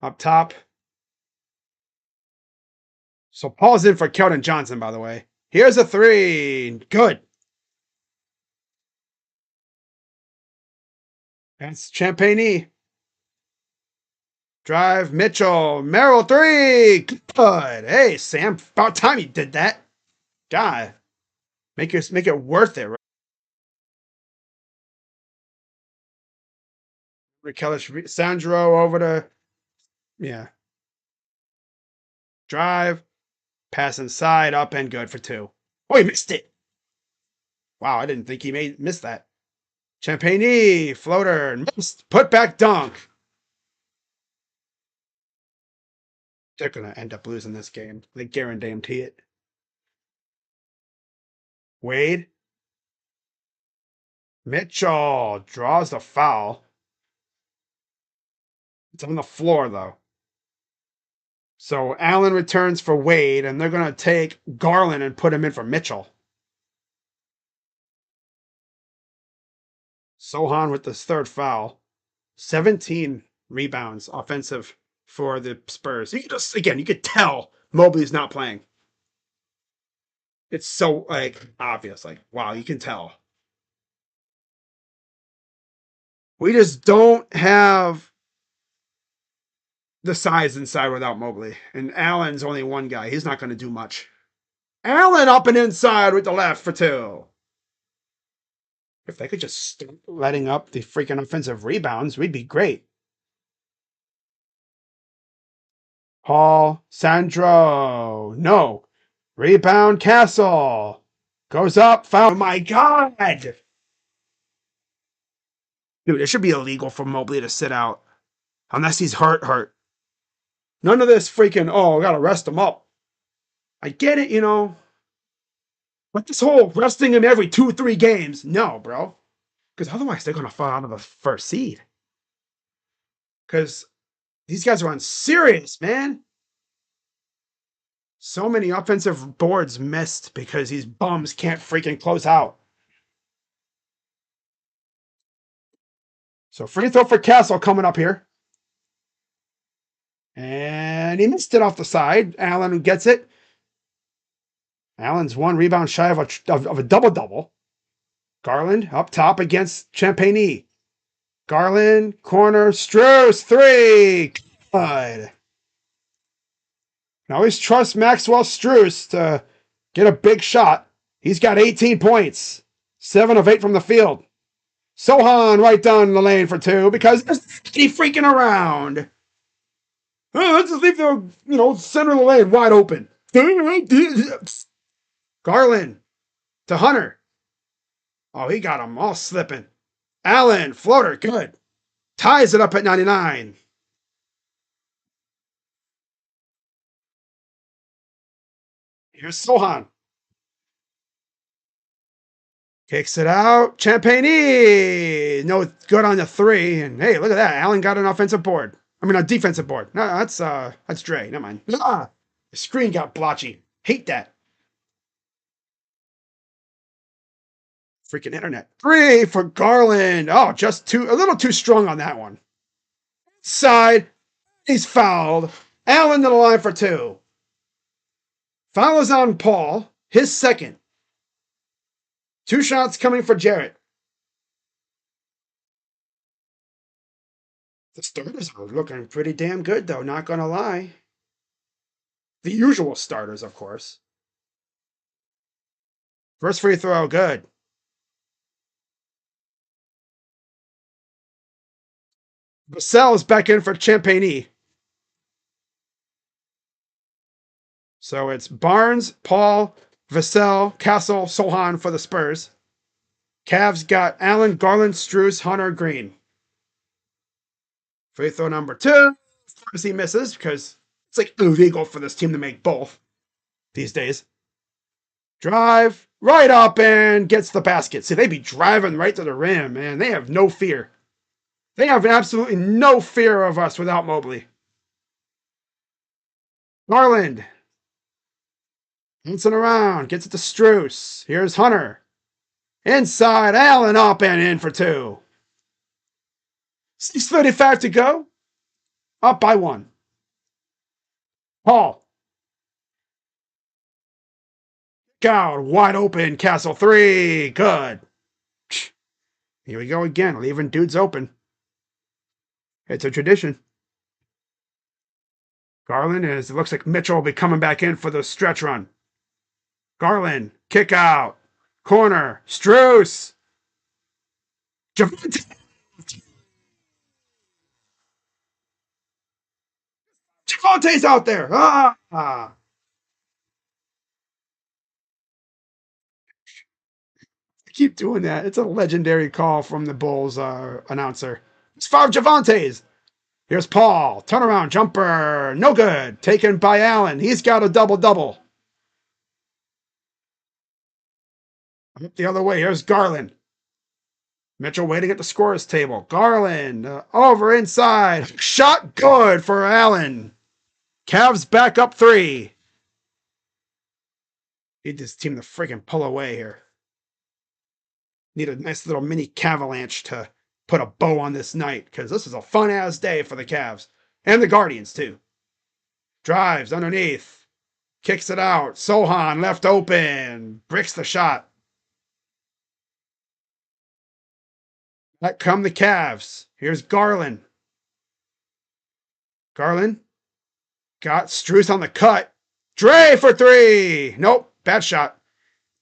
Up top. So Paul's in for Keldon Johnson, by the way. Here's a three. Good. That's Champagne. Drive Mitchell. Merrill three. Good. Hey, Sam. About time you did that. God. Make it worth it. Raquel Sandro over to, yeah. Drive. Pass inside. Up and good for two. Oh, he missed it. Wow, I didn't think he missed that. Champagne. Floater. Missed. Put back dunk. They're going to end up losing this game. They guarantee it. Wade. Mitchell draws the foul. It's on the floor, though. So Allen returns for Wade, and they're going to take Garland and put him in for Mitchell. Sohan with this third foul. 17 rebounds offensive for the Spurs. You could tell Mobley's not playing. It's so, like, obvious. Like, wow, you can tell. We just don't have the size inside without Mobley. And Allen's only one guy. He's not going to do much. Allen up and inside with the left for two. If they could just start letting up the freaking offensive rebounds, we'd be great. Paul, Sandro, no. Rebound, Castle. Goes up, foul. Oh my God. Dude, it should be illegal for Mobley to sit out. Unless he's hurt. None of this freaking, oh, I gotta rest him up. I get it, But this whole resting him every 2-3 games, no, bro. Because otherwise they're gonna fall out of the first seed. Because these guys are on serious, man. So many offensive boards missed because these bums can't freaking close out. So free throw for Castle coming up here. And he missed it off the side. Allen gets it. Allen's one rebound shy of a double-double. Garland up top against Champagne. Garland, corner, Strus, three. Good. Now always trust Maxwell Strus to get a big shot. He's got 18 points. 7 of 8 from the field. Sohan right down the lane for two because he's freaking around. Let's just leave the, center of the lane wide open. Garland to Hunter. Oh, he got him all slipping. Allen, floater, good. Ties it up at 99. Here's Sohan. Kicks it out. Champagne. No good on the three. And hey, look at that. Allen got an offensive board. I mean, a defensive board. No, that's Dre. Never mind. The screen got blotchy. Hate that. Freaking internet. Three for Garland. Oh, just a little too strong on that one. Side. He's fouled. Allen to the line for two. Foul is on Paul. His second. 2 shots coming for Jarrett. The starters are looking pretty damn good, though, not going to lie. The usual starters, of course. First free throw, good. Vassell's back in for Champagne. So it's Barnes, Paul, Vassell, Castle, Sohan for the Spurs. Cavs got Allen, Garland, Strus, Hunter, Green. Free throw number 2. Of course he misses because it's like illegal for this team to make both these days. Drive right up and gets the basket. See, they be driving right to the rim, man. They have no fear. They have absolutely no fear of us without Mobley. Garland. Dancing around. Gets it to Strus. Here's Hunter. Inside. Allen up and in for 2. 6:35 to go. Up by 1. Paul. Out. Wide open. Castle 3. Good. Here we go again. Leaving dudes open. It's a tradition. Garland is. It looks like Mitchell will be coming back in for the stretch run. Garland. Kick out. Corner. Strus. Javante's out there. I keep doing that. It's a legendary call from the Bulls announcer. It's 5 Javantes. Here's Paul. Turnaround jumper. No good. Taken by Allen. He's got a double-double. The other way. Here's Garland. Mitchell waiting at the scorer's table. Garland over inside. Shot good for Allen. Cavs back up 3. Need this team to freaking pull away here. Need a nice little mini Cavalanche to put a bow on this night because this is a fun-ass day for the Cavs. And the Guardians, too. Drives underneath. Kicks it out. Sohan left open. Bricks the shot. Back come the Cavs. Here's Garland. Garland. Got Strus on the cut. Dre for 3. Nope. Bad shot.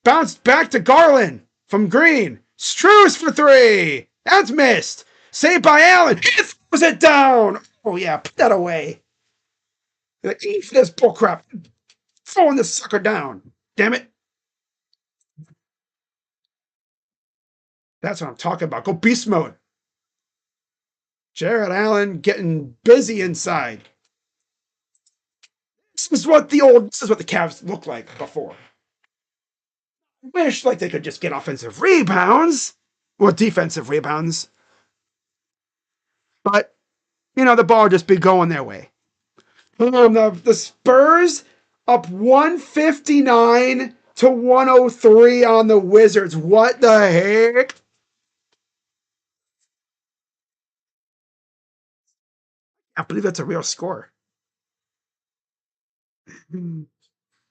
Bounced back to Garland from Green. Strus for 3. That's missed. Saved by Allen. He throws it down. Oh, yeah. Put that away. Like, eat for this bullcrap. Throwing this sucker down. Damn it. That's what I'm talking about. Go beast mode. Jared Allen getting busy inside. This is what the Cavs looked like before. I wish like they could just get offensive rebounds or defensive rebounds. But, the ball would just be going their way. The Spurs up 159 to 103 on the Wizards. What the heck? I believe that's a real score.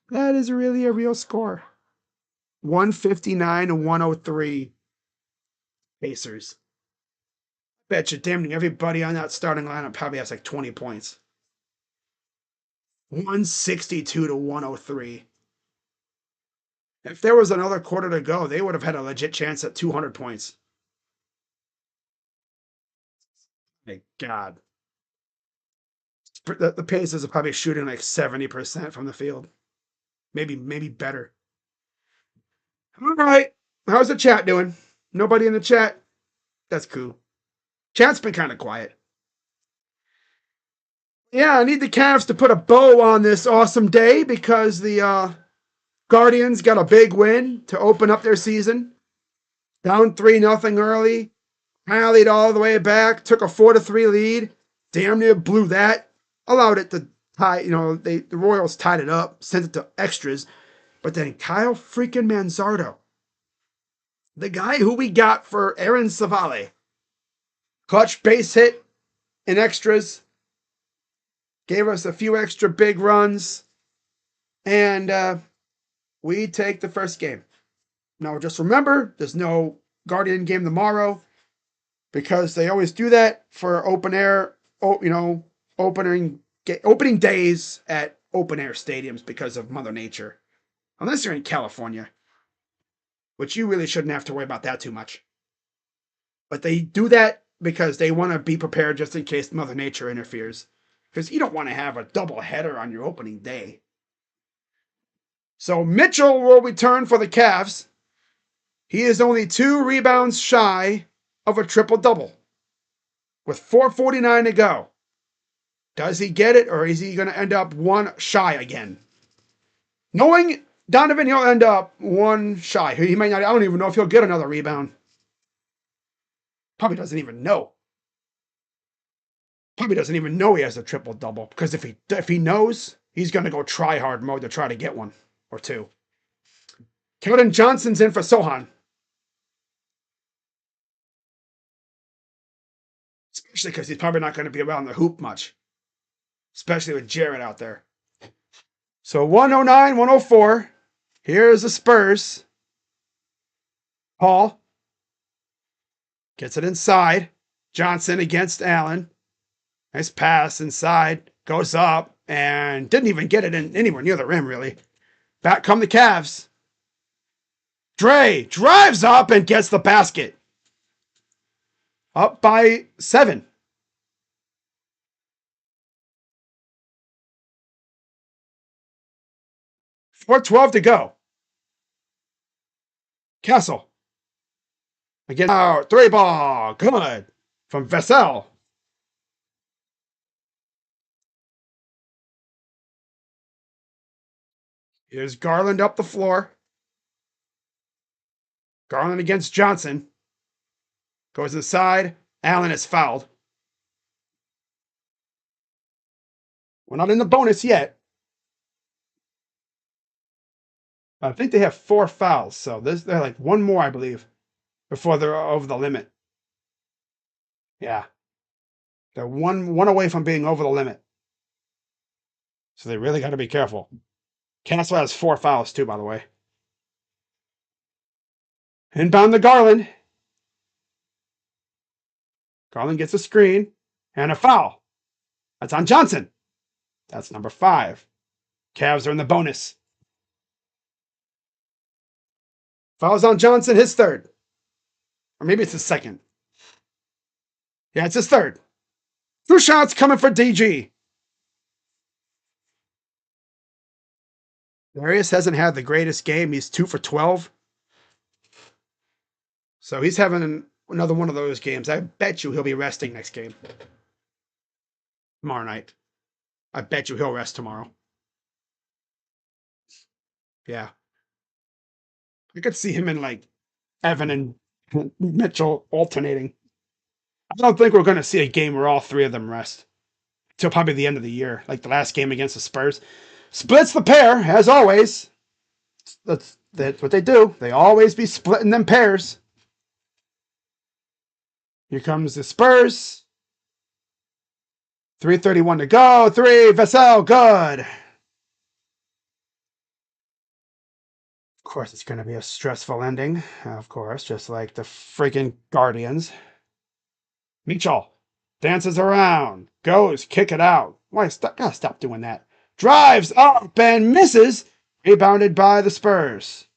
That is really a real score. 159 to 103 Pacers. Bet you damn near everybody on that starting lineup probably has like 20 points. 162 to 103. If there was another quarter to go, they would have had a legit chance at 200 points. Thank God. The Pacers are probably shooting like 70% from the field. Maybe better. All right. How's the chat doing? Nobody in the chat? That's cool. Chat's been kind of quiet. Yeah, I need the Cavs to put a bow on this awesome day because the Guardians got a big win to open up their season. Down 3-0 early. Rallied all the way back. Took a 4-3 lead. Damn near blew that. Allowed it to tie, the Royals tied it up, sent it to extras. But then Kyle freaking Manzardo, the guy who we got for Aaron Savale, clutch base hit in extras, gave us a few extra big runs, and we take the first game. Now, just remember, there's no Guardian game tomorrow because they always do that for open air, opening days at open air stadiums because of Mother Nature. Unless you're in California, which you really shouldn't have to worry about that too much. But they do that because they want to be prepared just in case Mother Nature interferes. Because you don't want to have a double header on your opening day. So Mitchell will return for the Cavs. He is only 2 rebounds shy of a triple-double with 4:49 to go. Does he get it, or is he going to end up 1 shy again? Knowing Donovan, he'll end up 1 shy. He might not. I don't even know if he'll get another rebound. Probably doesn't even know. Probably doesn't even know he has a triple-double, because if he knows, he's going to go try hard mode to try to get 1 or 2. Keldon Johnson's in for Sohan. Especially because he's probably not going to be around the hoop much. Especially with Jarrett out there. So 109, 104. Here's the Spurs. Paul gets it inside. Johnson against Allen. Nice pass inside. Goes up and didn't even get it in anywhere near the rim, really. Back come the Cavs. Dre drives up and gets the basket. Up by 7. 4:12 to go. Castle. Again, out. 3 ball. Good. From Vassell. Here's Garland up the floor. Garland against Johnson. Goes inside. Allen is fouled. We're not in the bonus yet. I think they have 4 fouls, so they're like 1 more, I believe, before they're over the limit. Yeah. They're one away from being over the limit. So they really got to be careful. Castle has 4 fouls too, by the way. Inbound to Garland. Garland gets a screen and a foul. That's on Johnson. That's number 5. Cavs are in the bonus. Fouls on Johnson, his 3rd. Or maybe it's his 2nd. Yeah, it's his 3rd. 2 shots coming for DG. Darius hasn't had the greatest game. He's 2 for 12. So he's having another one of those games. I bet you he'll be resting next game. Tomorrow night. I bet you he'll rest tomorrow. Yeah. I could see him and like Evan and Mitchell alternating. I don't think we're going to see a game where all 3 of them rest till probably the end of the year, like the last game against the Spurs. Splits the pair, as always. That's what they do. They always be splitting them pairs. Here comes the Spurs. 3:31 to go. 3, Vassell, good. Of course, it's going to be a stressful ending. Of course, just like the freaking Guardians. Mitchell dances around, goes, kick it out. Why? Gotta stop doing that. Drives up and misses. Rebounded by the Spurs.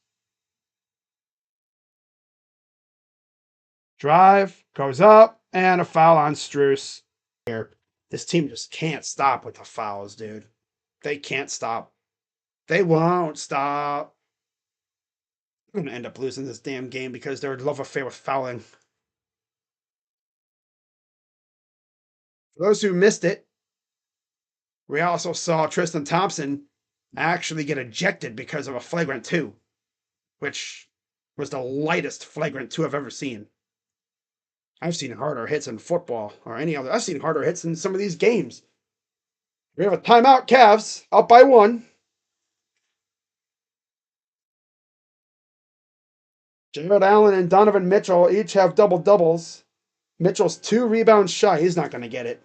Drive, goes up, and a foul on Strus. This team just can't stop with the fouls, dude. They can't stop. They won't stop. I'm going to end up losing this damn game because their love affair with fouling. For those who missed it, we also saw Tristan Thompson actually get ejected because of a flagrant 2, which was the lightest flagrant 2 I've ever seen. I've seen harder hits in football or any other. I've seen harder hits in some of these games. We have a timeout, Cavs, up by 1. Jared Allen and Donovan Mitchell each have double-doubles. Mitchell's 2 rebounds shy. He's not going to get it.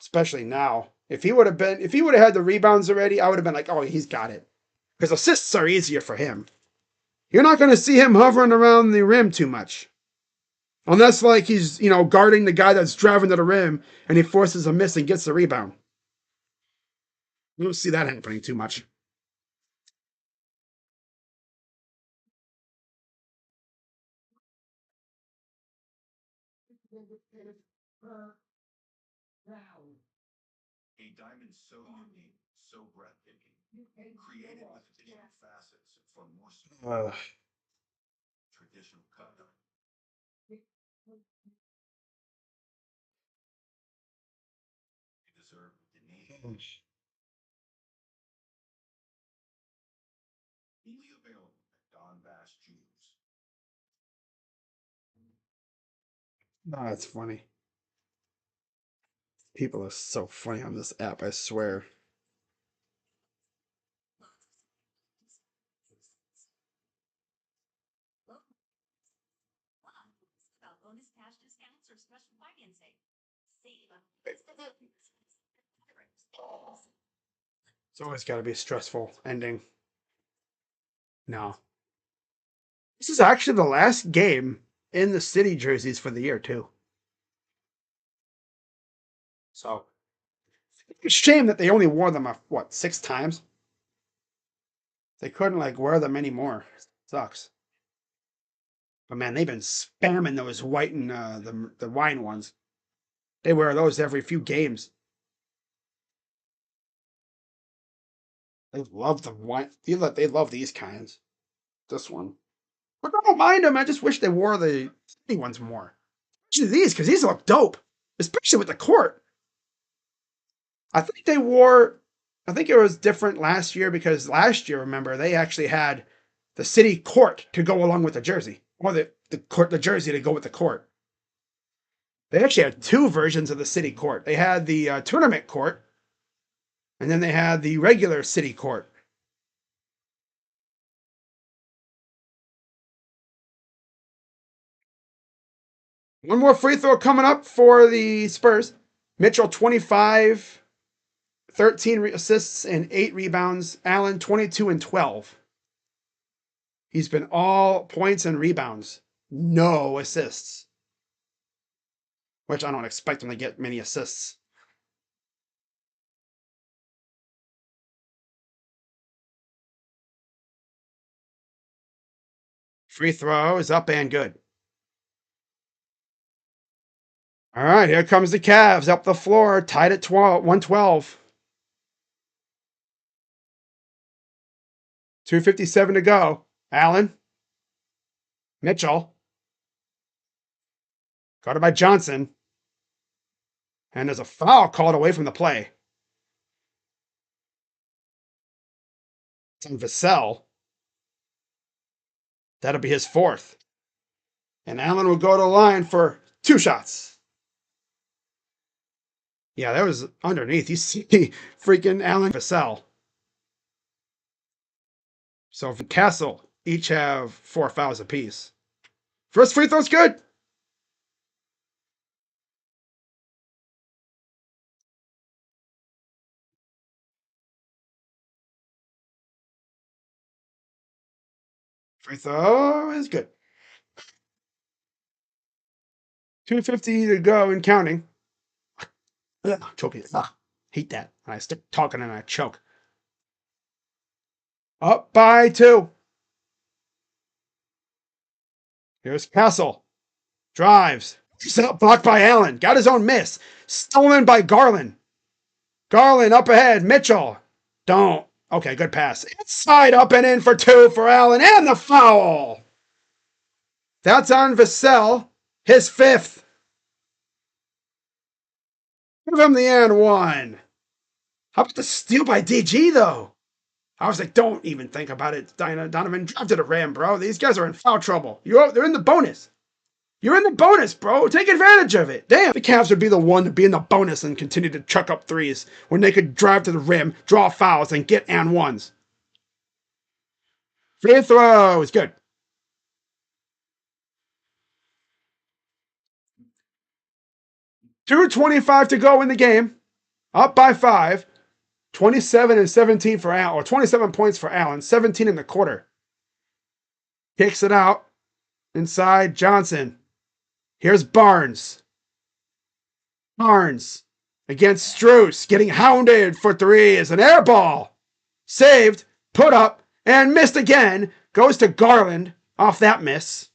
Especially now. If he would have had the rebounds already, I would have been like, oh, he's got it. Because assists are easier for him. You're not going to see him hovering around the rim too much. Unless, like, he's, guarding the guy that's driving to the rim and he forces a miss and gets the rebound. You don't see that happening too much. A diamond so unique, so breathtaking, Uh, no, that's funny. People are so funny on this app, I swear. It's always got to be a stressful ending. No. This is actually the last game in the city jerseys for the year, too. So, it's a shame that they only wore them, what, 6 times? They couldn't, like, wear them anymore. Sucks. But man, they've been spamming those white and the wine ones. They wear those every few games. They love the wine. They love these kinds. This one. But I don't mind them. I just wish they wore the city ones more. Especially these, because these look dope. Especially with the court. I think they wore. I think it was different last year because last year, remember, they actually had the city court to go along with the jersey, or the jersey to go with the court. They actually had two versions of the city court. They had the tournament court, and then they had the regular city court. One more free throw coming up for the Spurs. Mitchell 25, 13 assists and 8 rebounds. Allen 22 and 12. He's been all points and rebounds. No assists. Which I don't expect him to get many assists. Free throw is up and good. All right, here comes the Cavs up the floor, tied at 112. 2:57 to go. Allen. Mitchell. Guarded by Johnson. And there's a foul called away from the play. It's on Vassell. That'll be his fourth. And Allen will go to the line for 2 shots. Yeah, that was underneath. You see freaking Allen Vassell. So for Castle, each have 4 fouls apiece. First free throw's good. Free throw is good. 2:50 to go and counting. Ugh, choking. Ugh, hate that. I start talking and I choke. Up by 2. Here's Castle. Drives. Set blocked by Allen. Got his own miss. Stolen by Garland. Garland up ahead. Mitchell. Don't. Okay, good pass. Inside up and in for 2 for Allen. And the foul. That's on Vassell. His 5th. Give him the and 1. How about the steal by DG, though? I was like, don't even think about it, Donovan. Drive to the rim, bro. These guys are in foul trouble. They're in the bonus. You're in the bonus, bro. Take advantage of it. Damn. The Cavs would be the one to be in the bonus and continue to chuck up threes when they could drive to the rim, draw fouls, and get and ones. Free throw is good. 2:25 to go in the game. Up by 5. 27 and 17 for Allen, or 27 points for Allen, 17 in the quarter. Kicks it out. Inside Johnson. Here's Barnes. Barnes against Strus, getting hounded for 3 is an air ball. Saved, put up, and missed again. Goes to Garland off that miss.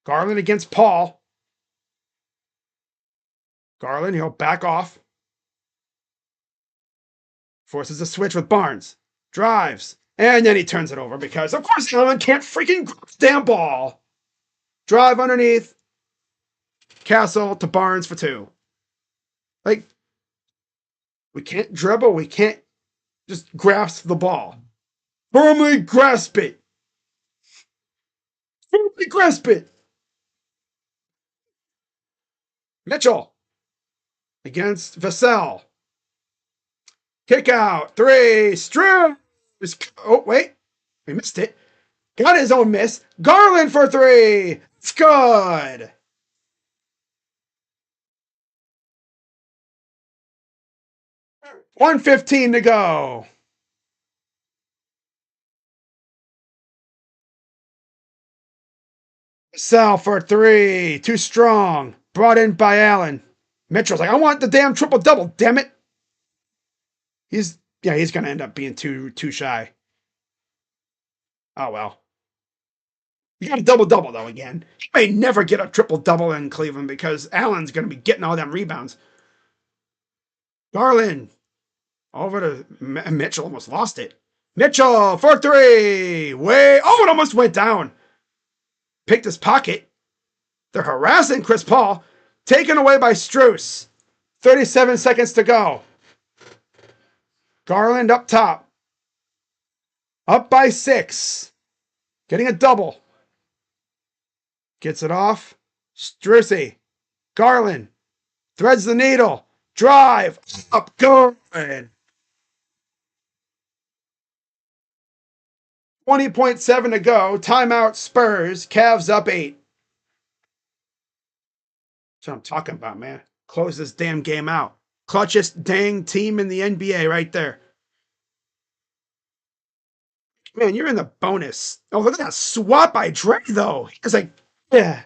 Garland against Paul. Garland, he'll back off. Forces a switch with Barnes. Drives. And then he turns it over because, of course, Allen can't freaking grab the damn ball. Drive underneath. Castle to Barnes for 2. Like, we can't dribble. We can't just grasp the ball. Firmly grasp it. Firmly grasp it. Mitchell against Vassell. Kick out. 3. Strip. Oh, wait. We missed it. Got his own miss. Garland for 3. It's good. $1:15 to go. Sal for 3. Too strong. Brought in by Allen. Mitchell's like, I want the damn triple-double, damn it. He's going to end up being too shy. Oh, well. You got a double-double, though, again. He may never get a triple-double in Cleveland because Allen's going to be getting all them rebounds. Garland. Over to Mitchell. Almost lost it. Mitchell for 3. Oh, it almost went down. Picked his pocket. They're harassing Chris Paul. Taken away by Strus. 37 seconds to go. Garland up top. Up by 6. Getting a double. Gets it off. Strusy. Garland. Threads the needle. Drive. Up. Garland. 20.7 to go. Timeout Spurs. Cavs up 8. That's what I'm talking about, man. Close this damn game out. Clutchest dang team in the NBA right there. Man, you're in the bonus. Oh, look at that swat by Dre, though. He's like, yeah.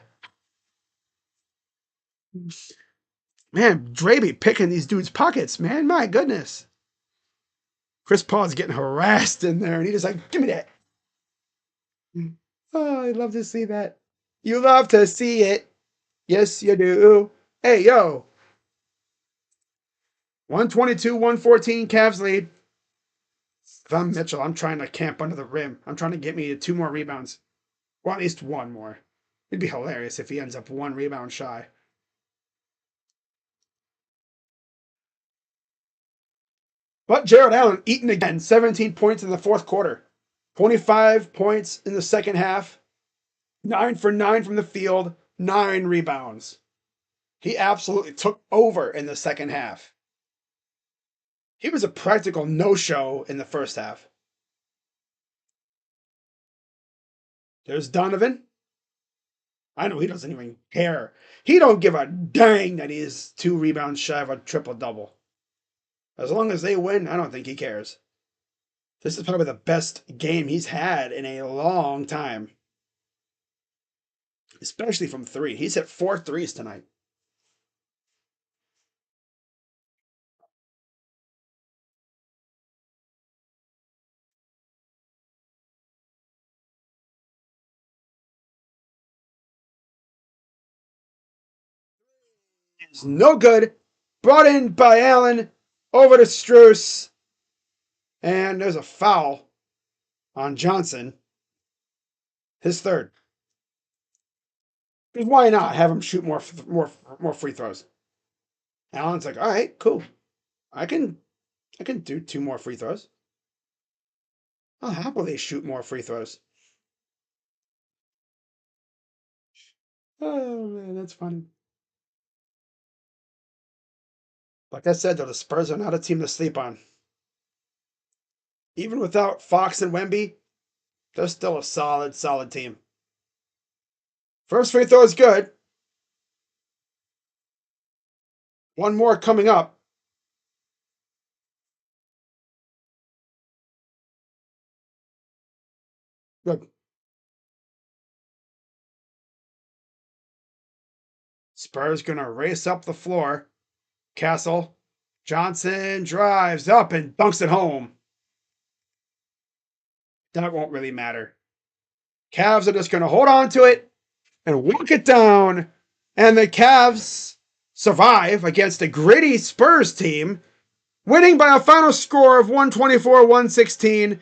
Man, Dre be picking these dudes' pockets, man. My goodness. Chris Paul's getting harassed in there, and he's just like, give me that. Oh, I love to see that. You love to see it. Yes, you do. Hey, yo. 122-114, Cavs lead. If I'm Mitchell, I'm trying to camp under the rim. I'm trying to get me 2 more rebounds. Well, at least 1 more. It'd be hilarious if he ends up 1 rebound shy. But Jared Allen eating again. 17 points in the 4th quarter. 25 points in the second half. 9 for 9 from the field. 9 rebounds. He absolutely took over in the second half. He was a practical no-show in the first half. There's Donovan. I know he doesn't even care. He don't give a dang that he is 2 rebounds shy of a triple-double. As long as they win, I don't think he cares. This is probably the best game he's had in a long time. Especially from 3. He's hit 4 threes tonight. It's no good. Brought in by Allen. Over to Strus. And there's a foul on Johnson. His 3rd. Because why not have him shoot more free throws? Allen's like, all right, cool. I can do 2 more free throws. I'll happily shoot more free throws. Oh man, that's funny. Like I said, though, the Spurs are not a team to sleep on. Even without Fox and Wemby, they're still a solid team. First free throw is good. 1 more coming up. Good. Spurs gonna race up the floor. Castle. Johnson drives up and dunks it home. That won't really matter. Cavs are just gonna hold on to it and walk it down. And the Cavs survive against a gritty Spurs team winning by a final score of 124-116.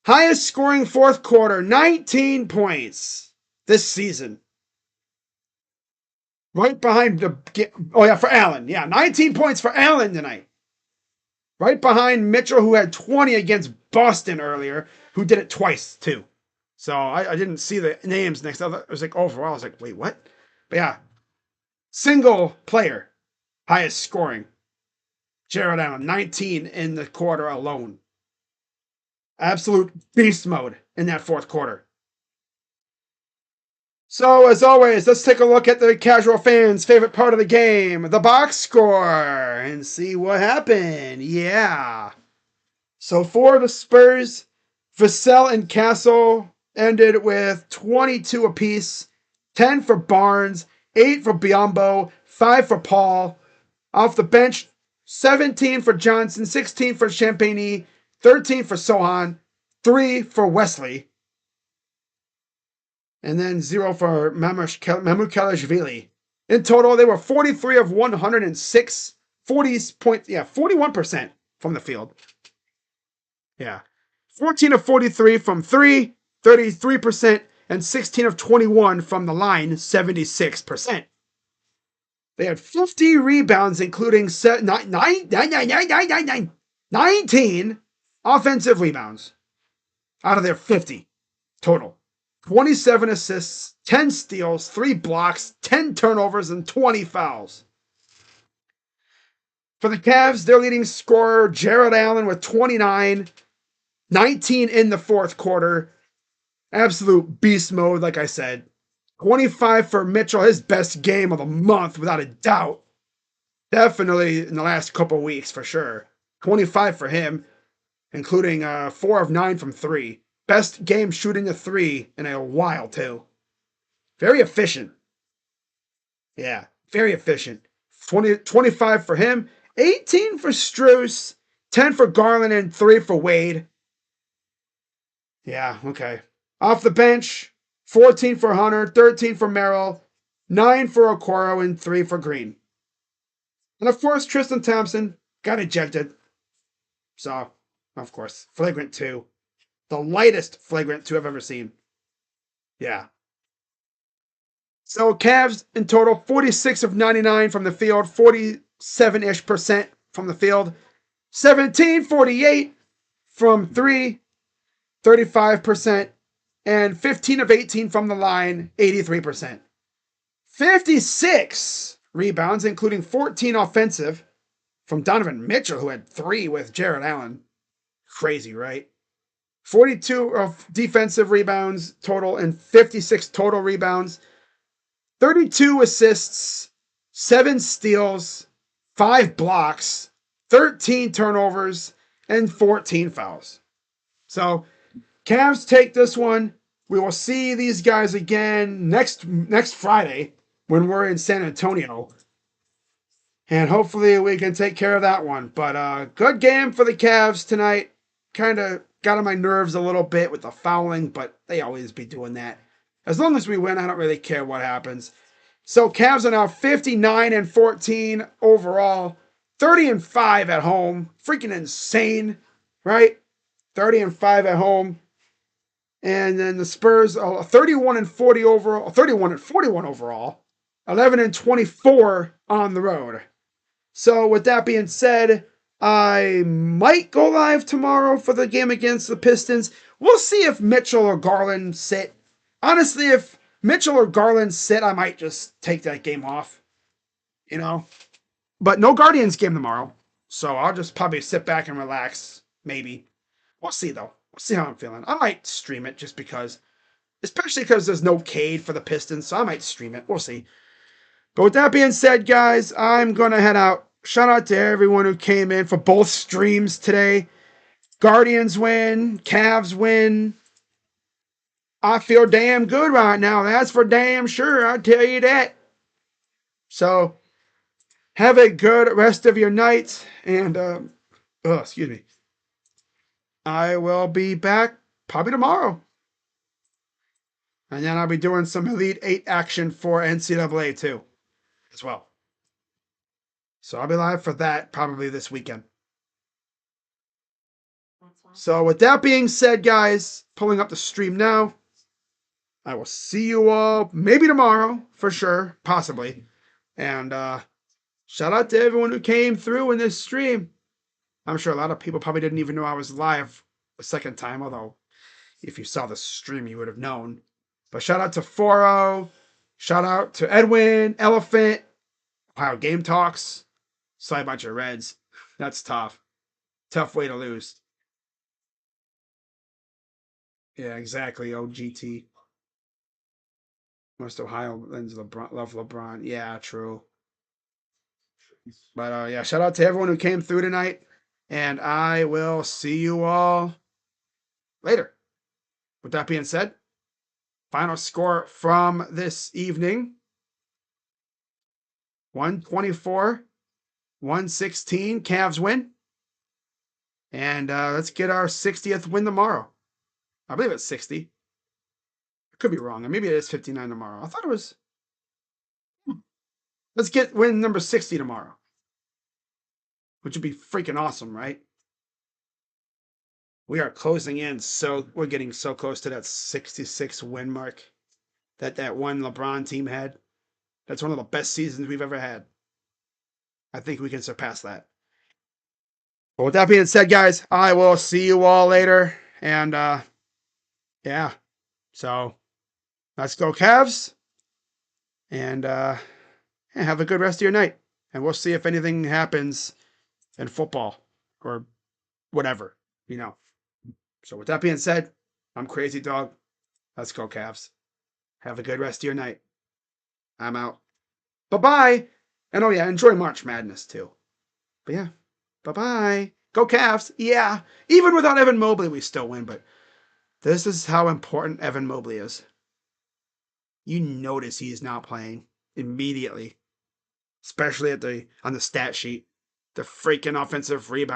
Highest scoring fourth quarter, 19 points this season. Right behind for Allen. Yeah, 19 points for Allen tonight. Right behind Mitchell, who had 20 against Boston earlier, who did it twice, too. So I didn't see the names next. I was like, overall, I was like, wait, what? But yeah, single player, highest scoring. Jared Allen, 19 in the quarter alone. Absolute beast mode in that fourth quarter. So, as always, let's take a look at the casual fans' favorite part of the game, the box score, and see what happened. Yeah. So, for the Spurs, Vassell and Castle ended with 22 apiece, 10 for Barnes, 8 for Biombo, 5 for Paul. Off the bench, 17 for Johnson, 16 for Champagny, 13 for Sohan, 3 for Wesley, and then 0 for Mamukelashvili. In total, they were 43 of 106, 41% from the field. Yeah. 14 of 43 from 3, 33%, and 16 of 21 from the line, 76%. They had 50 rebounds, including 19 offensive rebounds out of their 50 total. 27 assists, 10 steals, 3 blocks, 10 turnovers, and 20 fouls. For the Cavs, their leading scorer, Jared Allen, with 29, 19 in the fourth quarter. Absolute beast mode, like I said. 25 for Mitchell, his best game of the month, without a doubt. Definitely in the last couple weeks, for sure. 25 for him, including 4 of 9 from 3. Best game shooting the 3 in a while, too. Very efficient. Yeah, very efficient. 25 for him, 18 for Strus, 10 for Garland, and 3 for Wade. Yeah, okay. Off the bench, 14 for Hunter, 13 for Merrill, 9 for Okoro, and 3 for Green. And of course, Tristan Thompson got ejected. So, of course, flagrant 2. The lightest flagrant 2 I've ever seen. Yeah. So, Cavs in total, 46 of 99 from the field, 47-ish% from the field, 17-48 from 3, 35%, and 15 of 18 from the line, 83%. 56 rebounds, including 14 offensive from Donovan Mitchell, who had 3 with Jared Allen. Crazy, right? 42 of defensive rebounds total and 56 total rebounds. 32 assists, 7 steals, 5 blocks, 13 turnovers, and 14 fouls. So, Cavs take this one. We will see these guys again next Friday when we're in San Antonio. And hopefully we can take care of that one. But good game for the Cavs tonight. Kind of got on my nerves a little bit with the fouling, but they always be doing that. As long as we win, I don't really care what happens. So Cavs are now 59-14 overall, 30-5 at home. Freaking insane, right? 30-5 at home. And then the Spurs are 31-40 overall, 31-41 overall, 11-24 on the road. So with that being said, I might go live tomorrow for the game against the Pistons. We'll see if Mitchell or Garland sit. Honestly, if Mitchell or Garland sit, I might just take that game off. You know? But no Guardians game tomorrow. So I'll just probably sit back and relax. Maybe. We'll see, though. We'll see how I'm feeling. I might stream it just because. Especially because there's no Cade for the Pistons. So I might stream it. We'll see. But with that being said, guys, I'm going to head out. Shout out to everyone who came in for both streams today. Guardians win. Cavs win. I feel damn good right now. That's for damn sure. I'll tell you that. So, have a good rest of your night. And, excuse me. I will be back probably tomorrow. And then I'll be doing some Elite 8 action for NCAA too, as well. So I'll be live for that probably this weekend. So with that being said, guys, pulling up the stream now. I will see you all maybe tomorrow for sure, possibly. And shout out to everyone who came through in this stream. I'm sure a lot of people probably didn't even know I was live a second time, although if you saw the stream, you would have known. But shout out to Foro. Shout out to Edwin, Elephant, Ohio Game Talks. Sorry about your Reds. That's tough. Tough way to lose. Yeah, exactly. OGT. Most Ohioans love LeBron. Yeah, true. But yeah, shout out to everyone who came through tonight. And I will see you all later. With that being said, final score from this evening 124, 116. Cavs win. And let's get our 60th win tomorrow. I believe it's 60. I could be wrong. Maybe it is 59 tomorrow. I thought it was. Let's get win number 60 tomorrow. Which would be freaking awesome, right? We are closing in, so we're getting so close to that 66 win mark that one LeBron team had. That's one of the best seasons we've ever had. I think we can surpass that. But with that being said, guys, I will see you all later. And yeah, so let's go Cavs. And have a good rest of your night. And we'll see if anything happens in football or whatever, you know. So with that being said, I'm Crazy Dog. Let's go Cavs. Have a good rest of your night. I'm out. Bye-bye. And oh yeah, enjoy March Madness too. But yeah, bye-bye. Go Cavs. Yeah. Even without Evan Mobley, we still win. But this is how important Evan Mobley is. You notice he's not playing immediately. Especially on the stat sheet. The freaking offensive rebound.